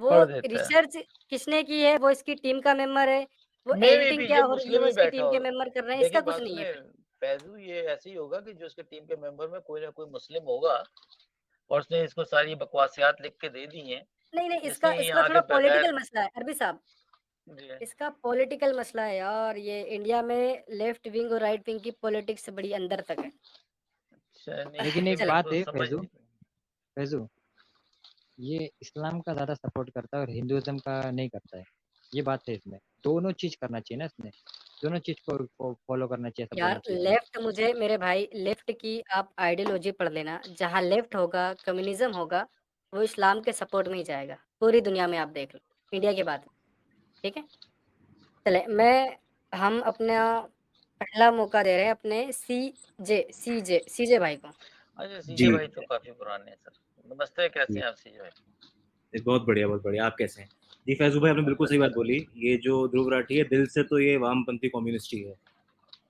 वो पढ़ देता है। रिसर्च किसने की है, वो इसकी टीम का मेंबर है, वो मे भी एडिटिंग क्या पीछे हो रही है, मुस्लिम वो ही इसकी बैठा टीम के होगा। मेंबर कर रहे हैं, देखिए इसका बात कुछ नहीं है सुने फिर। फैजू, ये ऐसे ही होगा कि जो उसके टीम के मेंबर में कोई ना कोई मुस्लिम होगा और उसने इसको सारी बकवासियात लिख के दे दी हैं, नहीं, नहीं, इसका जिससे इसका यहाँ के थोड़ा बगैर। पॉलिटिकल मसला है, अरबी साहब। जी। इसका पॉलिटिकल मसला है यार, ये इंडिया में लेफ्ट विंग और राइट विंग की पॉलिटिक्स बड़ी अंदर तक है। अच्छा, नहीं लेकिन मुझे एक चलें। बात बिल्कुल है समझ फैजू, नहीं। फैजू, ये इस्लाम का ज़्यादा सपोर्ट करता है और हिंदुइज़्म का नहीं करता है। ये बात है इसमें। दोनों चीज़ करना चाहिए ना इसमें। दोनों चीज़ को फॉलो करना चाहिए, ऐसा बोलना यार चाहिए इसमें। लेफ्ट मुझे मेरे भाई लेफ्ट की आप आइडियोलॉजी पढ़ लेना, जहाँ लेफ्ट होगा, कम्युनिज़्म होगा, वो इस्लाम के सपोर्ट में ही जाएगा। पूरी दुनिया में आप देख लो, इंडिया की बात है, ठीक है? चलें हम अपना पहला मौका दे रहे हैं अपने सीजे भाई को। अच्छा, सीजे जी भाई तो काफी पुराने हैं सर। नमस्ते, कैसे जी हैं आप सीजे भाई? बहुत बढ़िया, बहुत बढ़िया। आप कैसे हैं? जी फैजू भाई, आपने बिल्कुल बस सही बात अच्छा। बोली। ये जो ध्रुव राठी है, दिल से तो ये वामपंथी कम्युनिस्ट ही है।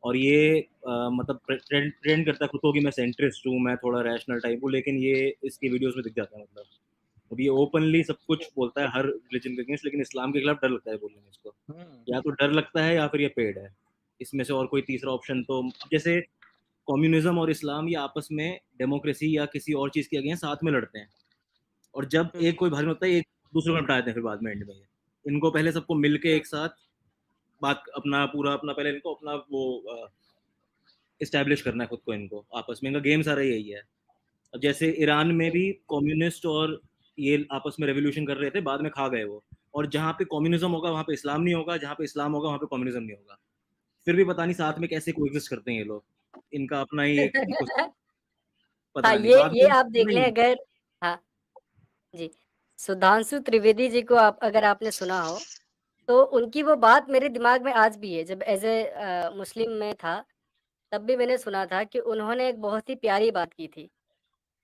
और ये मतलब ट्रेंड करता है खुद को कि मैं सेंट्रिस्ट हूँ, मैं थोड़ा रैशनल टाइप हूँ, लेकिन ये इसकी वीडियोस में दिख जाता है। मतलब अब ये ओपनली सब कुछ बोलता है हर रिलीजन के अगेंस्ट, लेकिन इस्लाम के खिलाफ डर लगता है बोलने में इसको। हम्म। या तो डर लगता है या फिर ये पेड़ है। इसमें से और कोई तीसरा ऑप्शन तो, जैसे कम्युनिज्म और इस्लाम ये आपस में डेमोक्रेसी या किसी और चीज के अगेंस्ट साथ में लड़ते हैं, और जब एक कोई भारी होता है, एक दूसरे को निपटा देते हैं फिर बाद में एंड में। इनको पहले सबको मिलके हुँ, एक साथ बात अपना पूरा अपना पहले इनको अपना वो इस्टेब्लिश करना है खुद को, इनको आपस में, इनका गेम सारा यही है। अब जैसे ईरान में भी कम्युनिस्ट और ये आपस में रेवोल्यूशन कर रहे थे, बाद में खा गए वो। और जहाँ पे कम्युनिज्म होगा वहाँ पे इस्लाम नहीं होगा, जहाँ पे इस्लाम होगा वहाँ पे कम्युनिज्म नहीं होगा। फिर भी पता नहीं साथ में कैसे कोएग्जिस्ट करते हैं ये लोग। इनका अपना ही एक इको, हाँ, पता नहीं बाद ये में आप देख लें नहीं। अगर हाँ, जी। सुधांशु त्रिवेदी जी को आप अगर आपने सुना हो, तो उनकी वो बात मेरे दिमाग में आज भी है। जब मुस्लिम मैं था, तब भी मैंने सुना था कि उन्होंने एक बहुत ही प्यारी बात की थी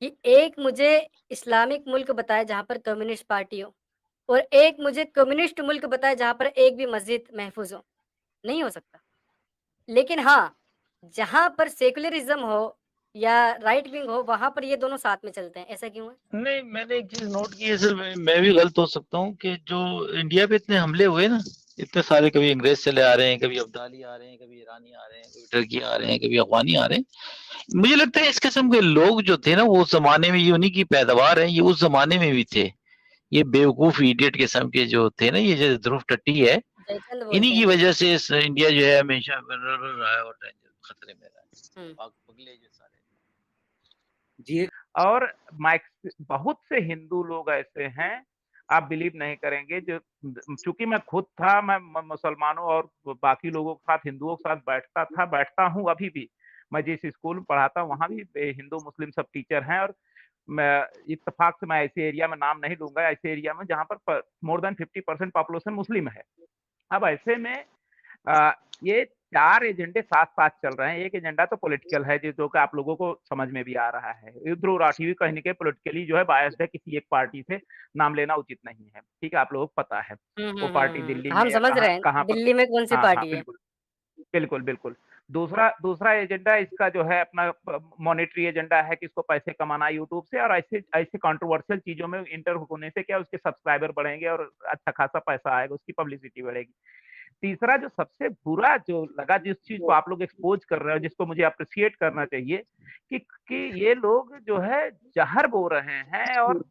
कि एक मुझे इस्लामिक मुल्क बताएँ जहाँ पर कम्युनिस्ट पार्टी हो और एक मुझे कम्युनिस्ट मुल्क बताएँ जहाँ पर एक भी मस्जिद महफूज़ हो। नहीं हो सकता। लेकिन हाँ, जहाँ पर सेक्युलरिज़्म हो या राइट विंग हो, वहाँ पर ये दोनों साथ में चलते हैं। ऐसा क्यों है? नहीं, मैंने एक चीज नोट की है सर, मैं भी गलत हो सकता हूँ, कि जो इंडिया पे इतने हमले हुए ना, इतने सारे, कभी अंग्रेज चले आ रहे हैं, कभी अब्दाली आ रहे हैं, कभी ईरानी आ रहे हैं, कभी टर्की आ रहे हैं, कभी अफगानी आ रहे हैं। मुझे लगता है इस किस्म के लोग जो थे ना, वो उस जमाने में, ये उन्हीं की पैदावार है, ये उस जमाने में भी थे। ये बेवकूफ इडियट किस्म के जो थे ना, ये जो ध्रुव टट्टी है, जयचंद इन्हीं बोलते हैं की इनको। वजह से इस इंडिया जो है हमेशा रहा है और खतरे में रहा है। हुँ। पगले जो सारे। जी और बहुत से हिंदू लोग ऐसे हैं, आप बिलीव नहीं करेंगे, जो चूंकि मैं खुद था, मैं मुसलमानों और बाकी लोगों के साथ, हिंदुओं के साथ बैठता हूँ अभी भी। मैं जिस स्कूल में पढ़ाता हूँ वहां भी हिंदू मुस्लिम सब टीचर हैं, और मैं इत्तेफाक से, मैं ऐसे एरिया में नाम नहीं लूंगा, ऐसे एरिया में जहां पर मोर देन 50% पॉपुलेशन मुस्लिम है। अब ऐसे में ये 4 एजेंडे साथ-साथ चल रहे हैं। एक एजेंडा तो पॉलिटिकल है, जो कि आप लोगों को समझ में भी आ रहा है। ध्रुव राठी भी कहीं न कहीं पॉलिटिकली जो है बायस्ड है, किसी एक पार्टी से नाम लेना उचित नहीं है। ठीक है, आप लोगों को पता है। हुँ, हुँ, वो हुँ, पार्टी हुँ। दिल्ली में हम या समझ कहाँ रहे हैं, कहाँ पर। दिल्ली में कौन-सी हाँ, हाँ, पार्टी है। बिल्कुल। बिल्कुल, बिल्कुल। दूसरा दूसरा एजेंडा इसका जो है अपना मॉनेटरी एजेंडा है कि इसको पैसे कमाना है यूट्यूब से, और ऐसे ऐसे कंट्रोवर्शियल चीज़ों में इंटर होने से क्या उसके सब्सक्राइबर बढ़ेंगे और अच्छा खासा पैसा आएगा, उसकी पब्लिसिटी बढ़ेगी। तीसरा जो सबसे बुरा जो लगा, जिस चीज को आप लोग एक्सपोज कर रहे हो, जिसको मुझे अप्रिशिएट करना चाहिए कि ये लोग जो है जहर बो रहे हैं, और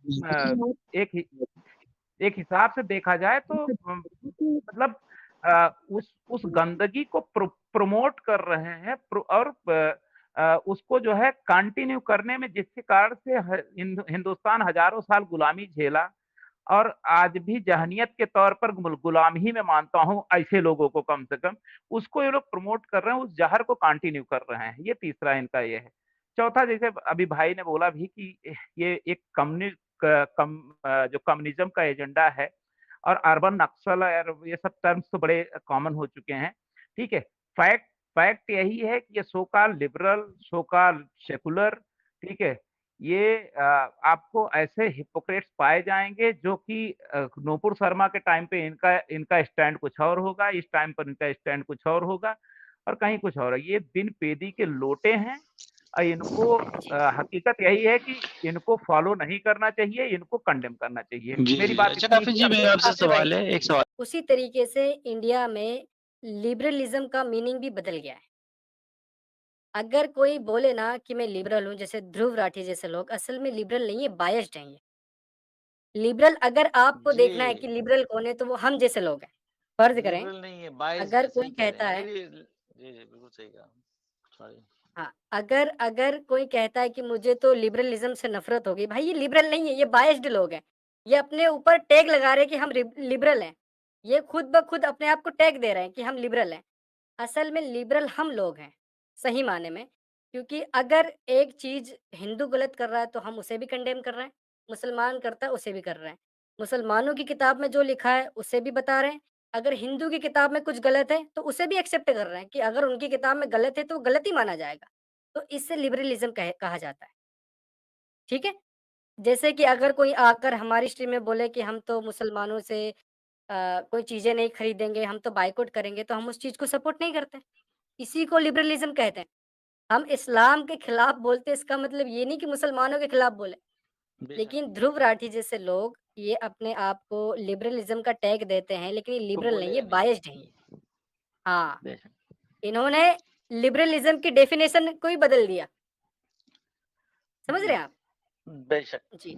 एक हिसाब से देखा जाए तो मतलब उस गंदगी को प्रमोट कर रहे हैं, और उसको जो है कंटिन्यू करने में, जिसके कारण से हिंदुस्तान हजारों साल गुलामी झेला, और आज भी जहनियत के तौर पर गुलाम ही मैं मानता हूं ऐसे लोगों को, कम से कम उसको ये लोग प्रमोट कर रहे हैं, उस जहर को कंटिन्यू कर रहे हैं। ये तीसरा इनका ये है। चौथा, जैसे अभी भाई ने बोला भी कि ये एक जो कम्युनिज्म का एजेंडा है, और अर्बन नक्सल और ये सब टर्म्स तो बड़े कॉमन हो चुके हैं। ठीक है, फैक्ट यही है कि ये so called liberal, so called secular, ठीक है, ये आपको ऐसे हिपोक्रेट्स पाए जाएंगे जो कि नूपुर शर्मा के टाइम पे इनका स्टैंड कुछ और होगा, इस टाइम पर इनका स्टैंड कुछ और होगा, और कहीं कुछ और। ये बिन पेदी के लोटे हैं, और इनको हकीकत यही है कि इनको फॉलो नहीं करना चाहिए, इनको कंडेम करना चाहिए। मेरी बात अच्छा इतनी काफिल थी। जी, मेरा आपसे सवाल है, एक सवाल। उसी तरीके से इंडिया में लिबरलिज्म का मीनिंग भी बदल गया है। अगर कोई बोले ना कि मैं लिबरल हूँ, जैसे ध्रुव राठी जैसे लोग, असल में लिबरल नहीं है, बायस्ड हैं ये। लिबरल अगर आपको देखना है कि जी, लिबरल कौन है, तो वो हम जैसे लोग हैं। फर्ज करें, लिबरल नहीं है, बायस्ड अगर है, सही कोई कह रहे कहता हैं। है, नहीं, जी जी बिल्कुल सही कहा, सॉरी। हाँ, अगर अगर कोई कहता है कि मुझे तो लिबरलिज्म से नफरत हो गई, भाई ये लिबरल नहीं है, ये बायस्ड लोग हैं। ये अपने ऊपर टैग लगा रहे हैं कि हम लिबरल हैं। ये खुद ब खुद अपने आप को टैग दे रहे हैं कि हम लिबरल हैं। असल में लिबरल हम लोग हैं, सही माने में। क्योंकि अगर एक चीज़ हिंदू गलत कर रहा है, तो हम उसे भी कंडेम कर रहे हैं, मुसलमान करता है उसे भी कर रहे हैं। मुसलमानों की किताब में जो लिखा है उसे भी बता रहे हैं, अगर हिंदू की किताब में कुछ गलत है, तो उसे भी एक्सेप्ट कर रहे हैं कि अगर उनकी किताब में गलत है, तो वो गलत ही माना जाएगा। तो इससे लिबरलिज़्म कहा जाता है, ठीक है? जैसे कि अगर कोई आकर हमारी स्ट्रीम में बोले कि हम तो मुसलमानों से कोई चीज़ें नहीं खरीदेंगे, हम तो बायकॉट करेंगे, तो हम उस चीज़ को सपोर्ट नहीं करते। इसी को लिबरलिज़्म कहते हैं। हम इस्लाम के खिलाफ बोलते हैं, इसका मतलब ये नहीं कि मुसलमानों के खिलाफ बोले। बेशक, लेकिन ध्रुव राठी जैसे लोग ये अपने आप को लिबरलिज़्म का टैग देते हैं, लेकिन ये तो लिबरल नहीं है, बोलेगा नहीं, बायस्ड हैं ये। हाँ, बेशक। इन्होंने लिबरलिज़्म की डेफिनेशन को ही बदल दिया। समझ रहे जी, हैं आप? बेशक। जी।